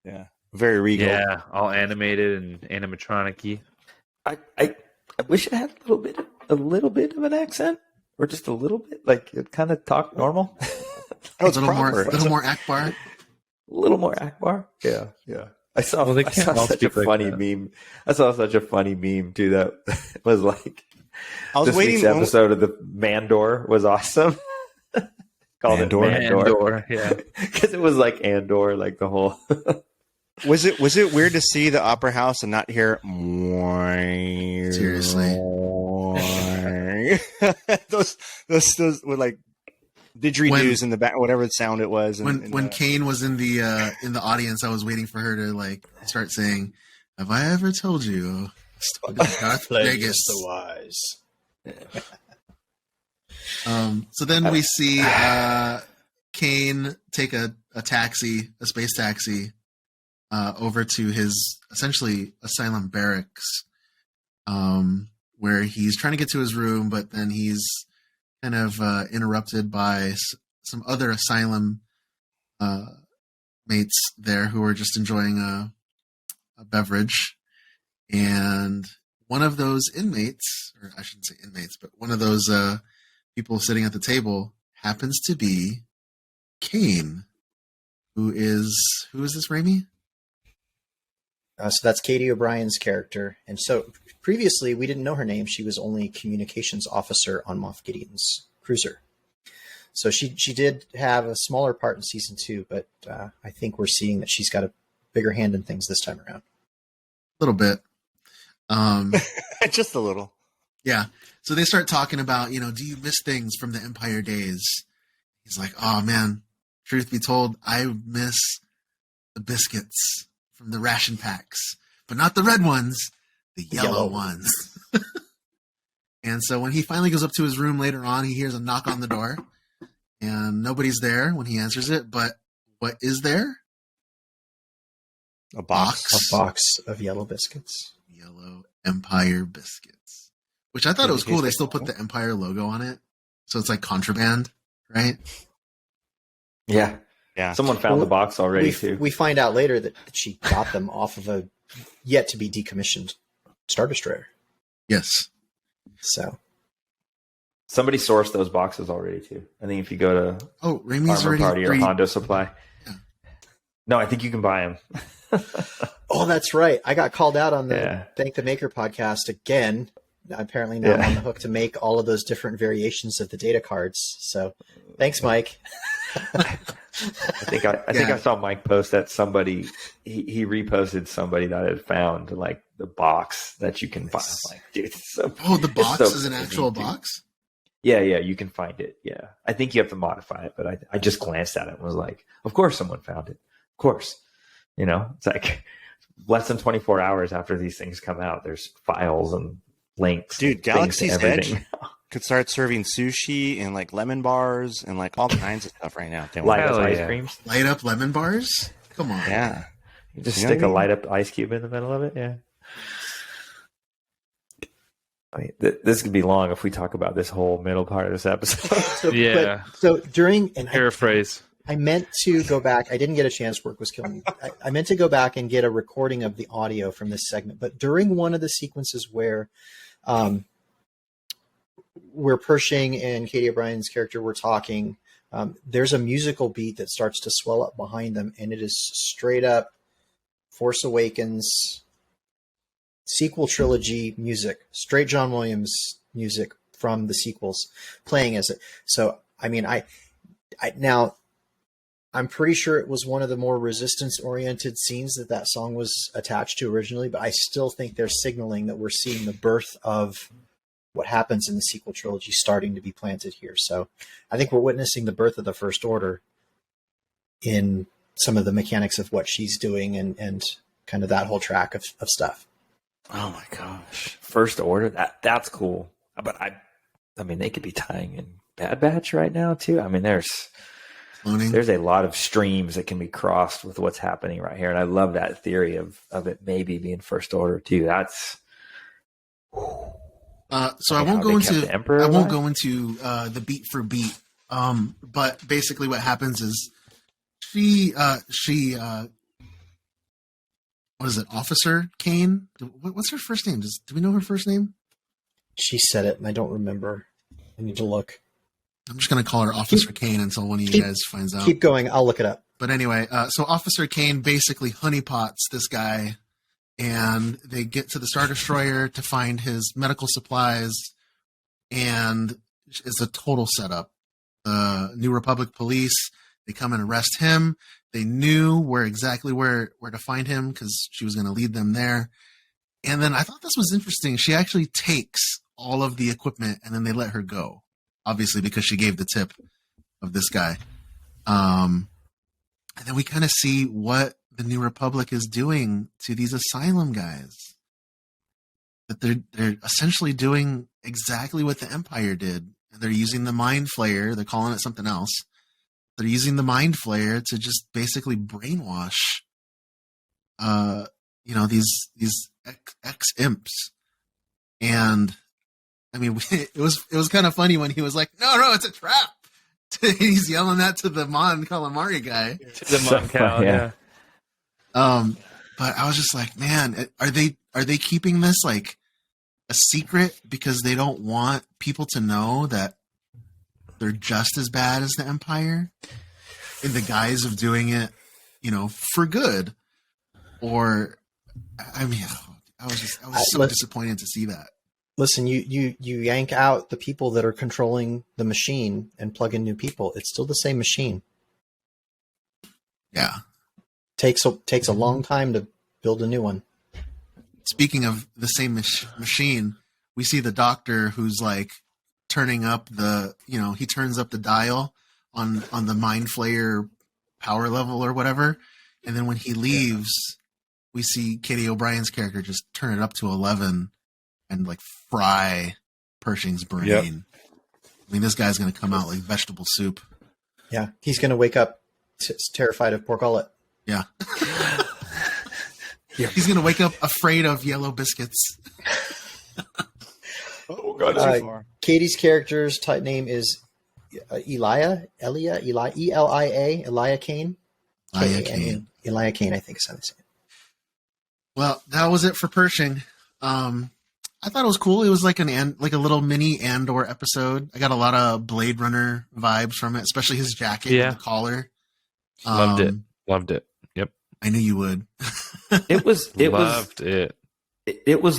Yeah, very regal. Yeah, all animated and animatronic-y. I wish it had a little bit of an accent, or just a little bit, like it kind of talked normal. A little more Akbar. A little more Akbar. Yeah. I saw such a funny meme. I saw such a funny meme too. That was like, I was waiting. This episode of the Mandor was awesome. Called Mandor, yeah, because it was like Andor, like the whole. Was it weird to see the opera house and not hear? Seriously, those were like didgeridoos in the back, whatever sound it was. When Kane was in the audience, I was waiting for her to like start saying, "Have I ever told you?" Darth Vegas, the wise. So then we see Kane take a space taxi, over to his essentially asylum barracks, where he's trying to get to his room, but then he's kind of interrupted by some other asylum mates there who are just enjoying a beverage. And one of those inmates, or I shouldn't say inmates, but one of those people sitting at the table happens to be Kane, who is this, Raimi? So that's Katie O'Brien's character. And so previously we didn't know her name. She was only communications officer on Moff Gideon's cruiser. So she did have a smaller part in season 2, but I think we're seeing that she's got a bigger hand in things this time around. A little bit. Just a little. Yeah. So they start talking about, do you miss things from the Empire days? He's like, oh man, truth be told, I miss the biscuits from the ration packs, but not the red ones, the yellow ones. And so when he finally goes up to his room later on, he hears a knock on the door and nobody's there when he answers it. But what is there? A box. A box of yellow biscuits. Yellow Empire biscuits, which I thought it was cool. They still put the Empire logo on it. So it's like contraband, right? Yeah. Yeah. Someone found the box already, too. We find out later that she got them off of a yet to be decommissioned Star Destroyer. Yes. So somebody sourced those boxes already, too. I think if you go to Raimi's Armor already Party or Honda Supply. Yeah. No, I think you can buy them. Oh, that's right. I got called out on the Thank the Maker podcast again. Apparently now I'm on the hook to make all of those different variations of the data cards. So thanks, Mike. I think I saw Mike post that somebody he reposted somebody that had found like the box that you can buy. I'm like, dude, it's so, the box is an actual box? Yeah, you can find it. Yeah. I think you have to modify it, but I just glanced at it and was like, of course someone found it. Of course. It's like less than 24 hours after these things come out, there's files and links. Dude, Galaxy's Edge could start serving sushi and like lemon bars and like all kinds of stuff right now. Light up ice creams. Light up lemon bars? Come on. Yeah. You just stick a light up ice cube in the middle of it. Yeah. I mean, this could be long if we talk about this whole middle part of this episode. So during and paraphrase. I meant to go back. I didn't get a chance. Work was killing me. I meant to go back and get a recording of the audio from this segment. But during one of the sequences where Pershing and Katie O'Brien's character were talking, there's a musical beat that starts to swell up behind them. And it is straight up Force Awakens sequel trilogy music, straight John Williams music from the sequels playing as it. So, I mean, now I'm pretty sure it was one of the more resistance-oriented scenes that song was attached to originally, but I still think they're signaling that we're seeing the birth of what happens in the sequel trilogy starting to be planted here. So I think we're witnessing the birth of the First Order in some of the mechanics of what she's doing and kind of that whole track of stuff. Oh my gosh. First Order, that's cool. But I mean, they could be tying in Bad Batch right now too. I mean, there's a lot of streams that can be crossed with what's happening right here. And I love that theory of it maybe being First Order too. That's so I won't go into the beat for beat. But basically what happens is she what is it, Officer Kane? What's her first name? Do we know her first name? She said it and I don't remember. I need to look. I'm just going to call her Officer Kane until one of you guys finds out. Keep going. I'll look it up. But anyway, so Officer Kane basically honeypots this guy, and they get to the Star Destroyer to find his medical supplies, and it's a total setup. The New Republic police, they come and arrest him. They knew exactly where to find him because she was going to lead them there. And then I thought this was interesting. She actually takes all of the equipment, and then they let her go. Obviously, because she gave the tip of this guy. And then we kind of see what the New Republic is doing to these asylum guys. That they're essentially doing exactly what the Empire did. And they're using the Mind Flayer. They're calling it something else. They're using the Mind Flayer to just basically brainwash, these ex-imps. And I mean, it was kind of funny when he was like, no, it's a trap. He's yelling that to the Mon Calamari guy. To the Mon Cal, yeah. But I was just like, man, are they keeping this like a secret because they don't want people to know that they're just as bad as the Empire in the guise of doing it, for good? Or, I mean, I was so disappointed to see that. Listen, you yank out the people that are controlling the machine and plug in new people. It's still the same machine. Yeah. Takes a long time to build a new one. Speaking of the same machine, we see the doctor who's like turning up he turns up the dial on the Mind Flayer power level or whatever. And then when he leaves, we see Katie O'Brien's character just turn it up to 11 and like fry Pershing's brain. Yep. I mean, this guy's going to come out like vegetable soup. Yeah. He's going to wake up terrified of pork-omelet. Yeah. He's going to wake up afraid of yellow biscuits. Oh, God, too far. Katie's character's type name is Elia Kane. Elia Kane, I think is how they say it. Well, that was it for Pershing. I thought it was cool. It was like a little mini Andor episode. I got a lot of Blade Runner vibes from it, especially his jacket and the collar. Loved it. Yep. I knew you would. It was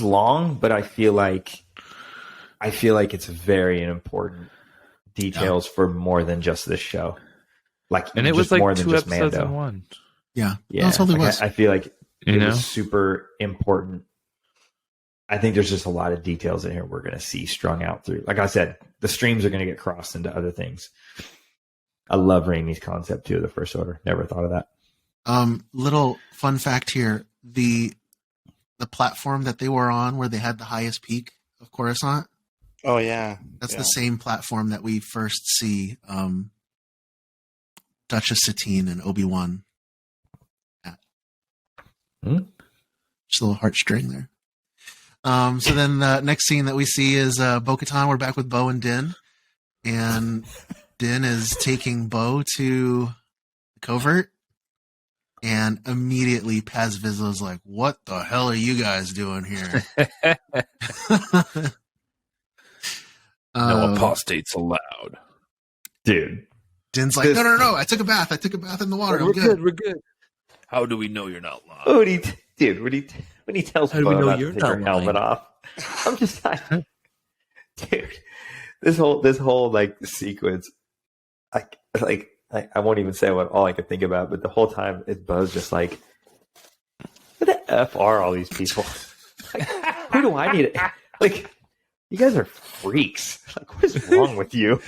long, but I feel like it's very important details for more than just this show. And it was like more 2 than just episodes Mando. in one. Yeah. Yeah. No, it totally was. I feel like it was super important. I think there's just a lot of details in here we're going to see strung out through. Like I said, the streams are going to get crossed into other things. I love Raimi's concept too of the First Order. Never thought of that. Little fun fact here: the platform that they were on, where they had the highest peak of Coruscant. Oh yeah, that's the same platform that we first see Duchess Satine and Obi-Wan at. Just a little heartstring there. So then the next scene that we see is Bo-Katan. We're back with Bo and Din. And Din is taking Bo to the covert. And immediately Paz Vizsla's like, what the hell are you guys doing here? No apostates allowed. Dude. Din's like, no. I took a bath in the water. We're good. How do we know you're not lying? Oh, when he tells How do we Bo know not you're to take not her helmet lying? off, I'm just like, dude, this whole like sequence, I won't even say what all I could think about, but the whole time Bo's just like, who the F are all these people? Like, who do I need? Like, you guys are freaks. Like, what is wrong with you?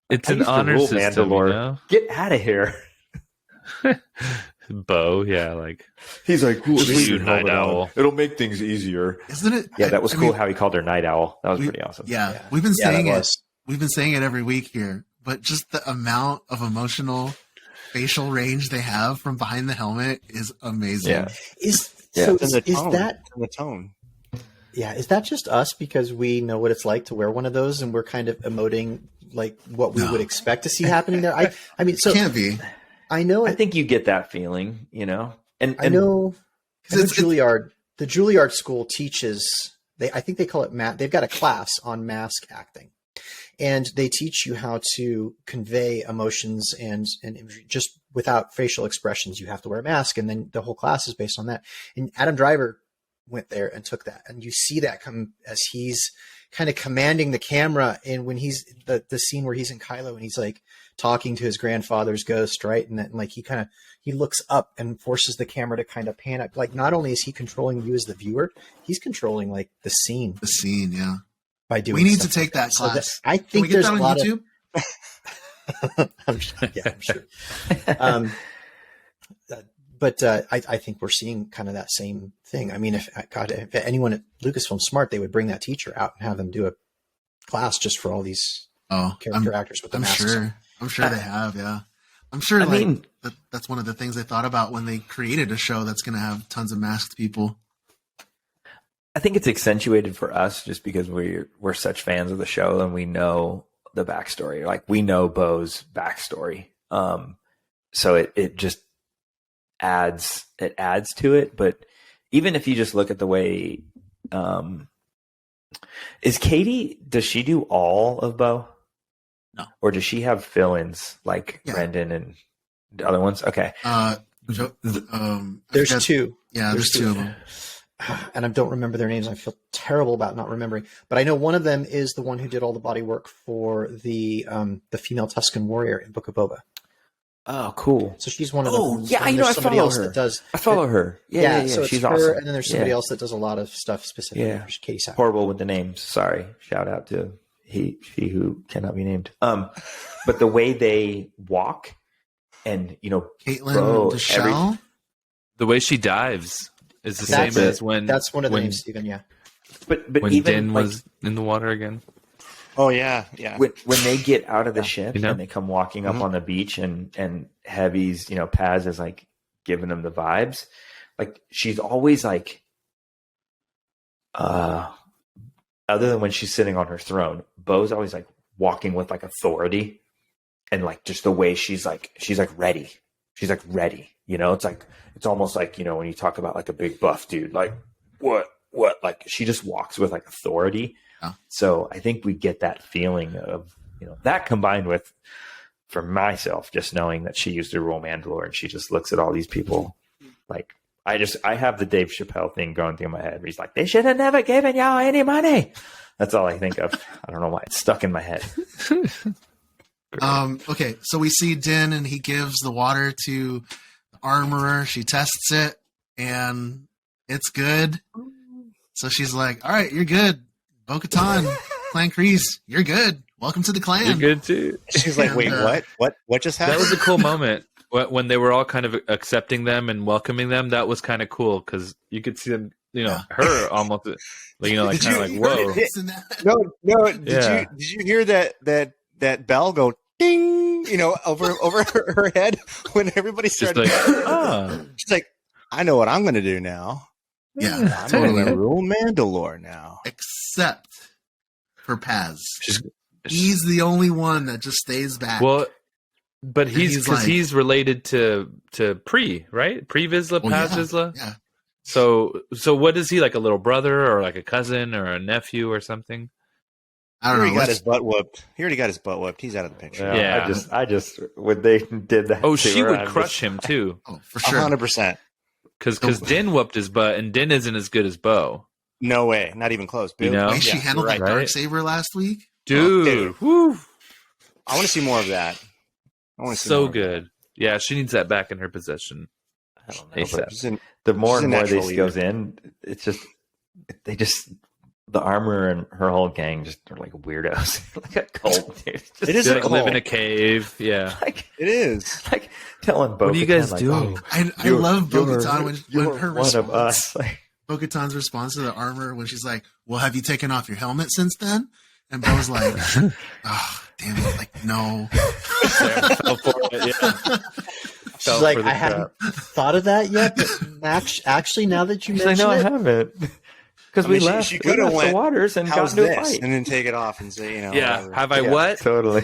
It's an honor system, Mandalore. Get out of here. Bo, yeah, like he's like, cool, you night owl. It'll make things easier, isn't it? Yeah, that was cool. How he called her night owl. That was pretty awesome. Yeah, we've been saying it. We've been saying it every week here, but just the amount of emotional facial range they have from behind the helmet is amazing. Yeah. Is the tone? Yeah, is that just us because we know what it's like to wear one of those and we're kind of emoting like what we would expect to see happening there? I mean, so it can't be. I know. I think you get that feeling, and I know because Juilliard, the Juilliard school teaches. I think they call it they've got a class on mask acting, and they teach you how to convey emotions and imagery just without facial expressions. You have to wear a mask, and then the whole class is based on that. And Adam Driver went there and took that, and you see that come as he's kind of commanding the camera, and when he's the scene where he's in Kylo and he's like talking to his grandfather's ghost, right? And then like he looks up and forces the camera to kind of pan up. Like not only is he controlling you as the viewer, he's contrling like the scene. The scene, yeah. By doing, we need to take that class. So I think Can we get there's that a on lot YouTube? I'm sure. But I think we're seeing kind of that same thing. I mean, if anyone at Lucasfilm's smart, they would bring that teacher out and have them do a class just for all these character actors with the masks. I'm sure they have, yeah. I'm sure that's one of the things they thought about when they created a show that's going to have tons of masked people. I think it's accentuated for us just because we're such fans of the show and we know the backstory. Like we know Bo's backstory. So it just adds to it. But even if you just look at the way, is Katie, does she do all of Bo? No. Or does she have fill-ins like Brendan and the other ones? Okay. There's two. Yeah, there's two of them. And I don't remember their names. I feel terrible about not remembering. But I know one of them is the one who did all the body work for the female Tuscan warrior in Book of Boba. Oh, cool. So she's one of them. Oh, yeah, I know. I follow her. I follow her. Yeah. So she's it's her, awesome. and then there's somebody else that does a lot of stuff specifically for Katie Sack. Horrible with the names. Sorry. Shout out to she who cannot be named. But the way they walk, and Caitlin Deschelle? The way she dives is the same as when that's one of the names, Stephen. Yeah. But when even Din was in the water again. Oh yeah. When they get out of the ship and they come walking up on the beach, and Heavy's, Paz is like giving them the vibes. Like she's always like, other than when she's sitting on her throne, Bo's always like walking with like authority, and like just the way she's like ready. She's like ready. It's almost like, when you talk about like a big buff dude, like what, like she just walks with like authority. Oh. So I think we get that feeling of, that combined with, for myself, just knowing that she used to rule Mandalore and she just looks at all these people. Like I have the Dave Chappelle thing going through my head where he's like, they should have never given y'all any money. That's all I think of. I don't know why it's stuck in my head. Okay, so we see Din and he gives the water to the armorer. She tests it and it's good. So she's like, all right, you're good. Bo-Katan, Clan Kreese, you're good. Welcome to the clan. You're good too. She's like, wait, what just happened? That was a cool moment when they were all kind of accepting them and welcoming them. That was kind of cool because you could see them, her almost, like kind of like, whoa. No. Did you hear that bell go ding? Over her head when everybody started. She's like, I know what I'm going to do now. Yeah, I'm going to rule Mandalore now. Except for Paz. He's the only one that just stays back. Well, but he's related to Pre, right? Pre Vizsla, Paz Vizsla. Yeah. So what is he, like a little brother or like a cousin or a nephew or something? I don't know. He got his butt whooped. He already got his butt whooped. He's out of the picture. Yeah. I just when they did that. Oh, she would crush him too. Oh, for sure. 100%. Because Din whooped his butt, and Din isn't as good as Bo. No way. Not even close. The way she handled that Darksaber last week? Dude. Woo. I want to see more of that. So good. Yeah, she needs that back in her possession. I don't know. The more and more this goes in, it's just the armor and her whole gang just are like weirdos. Like a cult. It is a cult. Live in a cave. Yeah. Like it is. Like telling Bo. What do you guys do? I love Bo-Katan when her response. One of us. Bo-Katan's response to the armor when she's like, well, have you taken off your helmet since then? And Bo's like, oh, damn it. Like, no. Fell for it, yeah. She's like, I hadn't thought of that yet, but actually, now that you mention I it, haven't. Because we left the waters and got into a fight. And then take it off and say, yeah, whatever. have I what? Totally.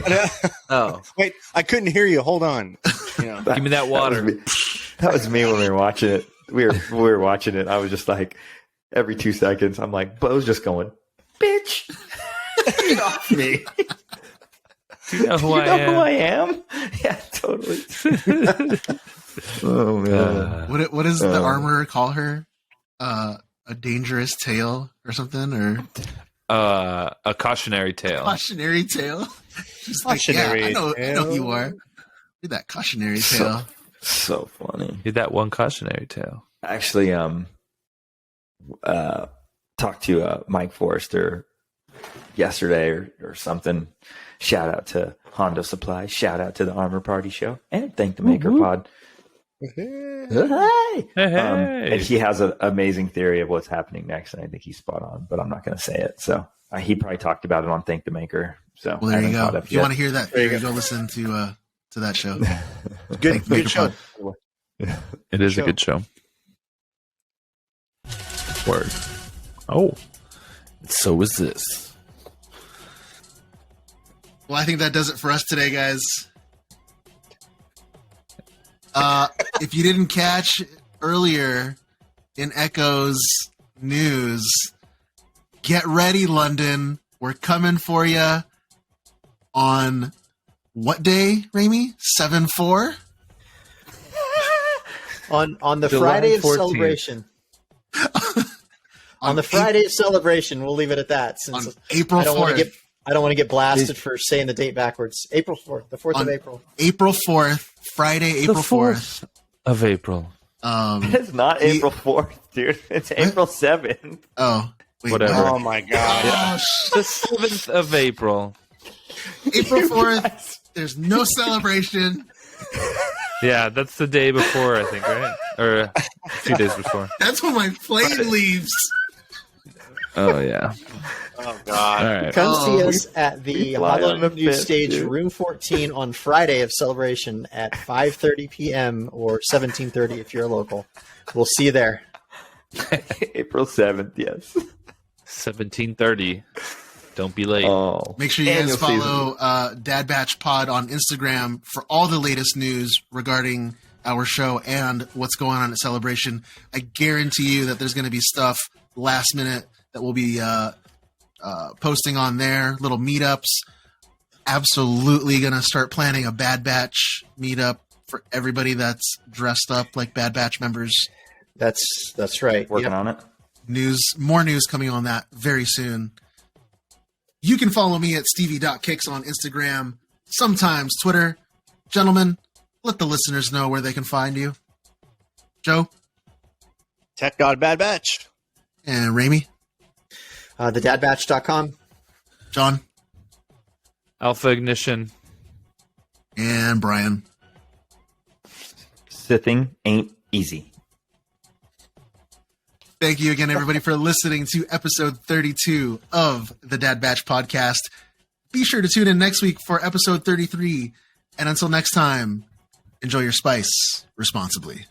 Oh. Wait, I couldn't hear you. Hold on. Give me that water. That was me when we were watching it. We were watching it. I was just like, every 2 seconds, I'm like, Bo's just going, bitch. Get off me. Do you know who I am? Yeah, totally. Oh man. What does the armor call her? A dangerous tale or something, or a cautionary tale. Cautionary tale. She's like, I know who you are. You're that cautionary tale. So funny. You're that one cautionary tale. Actually, talked to Mike Forrester yesterday or something. Shout out to Honda Supply. Shout out to the Armor Party Show, and thank the Maker Pod. Hey. And he has an amazing theory of what's happening next, and I think he's spot on, but I'm not going to say it. So he probably talked about it on Thank the Maker. So well, there you go. If you want to hear that theory, go listen to that show. Good show. It is a good show. Word. Oh, so is this. Well, I think that does it for us today, guys. If you didn't catch earlier in Echo's news, get ready, London. We're coming for you on what day, Raimi? 7/4? On the July Friday of 14th. Celebration. On the Friday of Celebration, we'll leave it at that. Since On April 4th. I don't want to get blasted for saying the date backwards. April 4th, the 4th of April. April 4th, Friday, April 4th. Of April. It's not April 4th, dude. It's April 7th. Oh, wait, Whatever. no. Oh my god. The 7th of April. April 4th, there's no celebration. Yeah, that's the day before, I think, right? Or a few days before. That's when my plane leaves. Oh, yeah. Oh god. All right. Come see us at the fly on the Holonet News 5th, Stage, dude. Room 14 on Friday of Celebration at 5:30 p.m. or 17:30 if you're local. We'll see you there. April 7th, yes. 17:30. Don't be late. Oh. Make sure you guys Annual follow Dad Batch Pod on Instagram for all the latest news regarding our show and what's going on at Celebration. I guarantee you that there's going to be stuff last minute that we'll be posting on there, little meetups. Absolutely going to start planning a Bad Batch meetup for everybody that's dressed up like Bad Batch members. That's right. Working on it. More news coming on that very soon. You can follow me at stevie.kicks on Instagram, sometimes Twitter. Gentlemen, let the listeners know where they can find you. Joe? Tech God Bad Batch. And Raimi? Thedadbatch.com. John? Alpha Ignition. And Brian? Sithing ain't easy. Thank you again, everybody, for listening to episode 32 of the Dad Batch podcast. Be sure to tune in next week for episode 33. And until next time, enjoy your spice responsibly.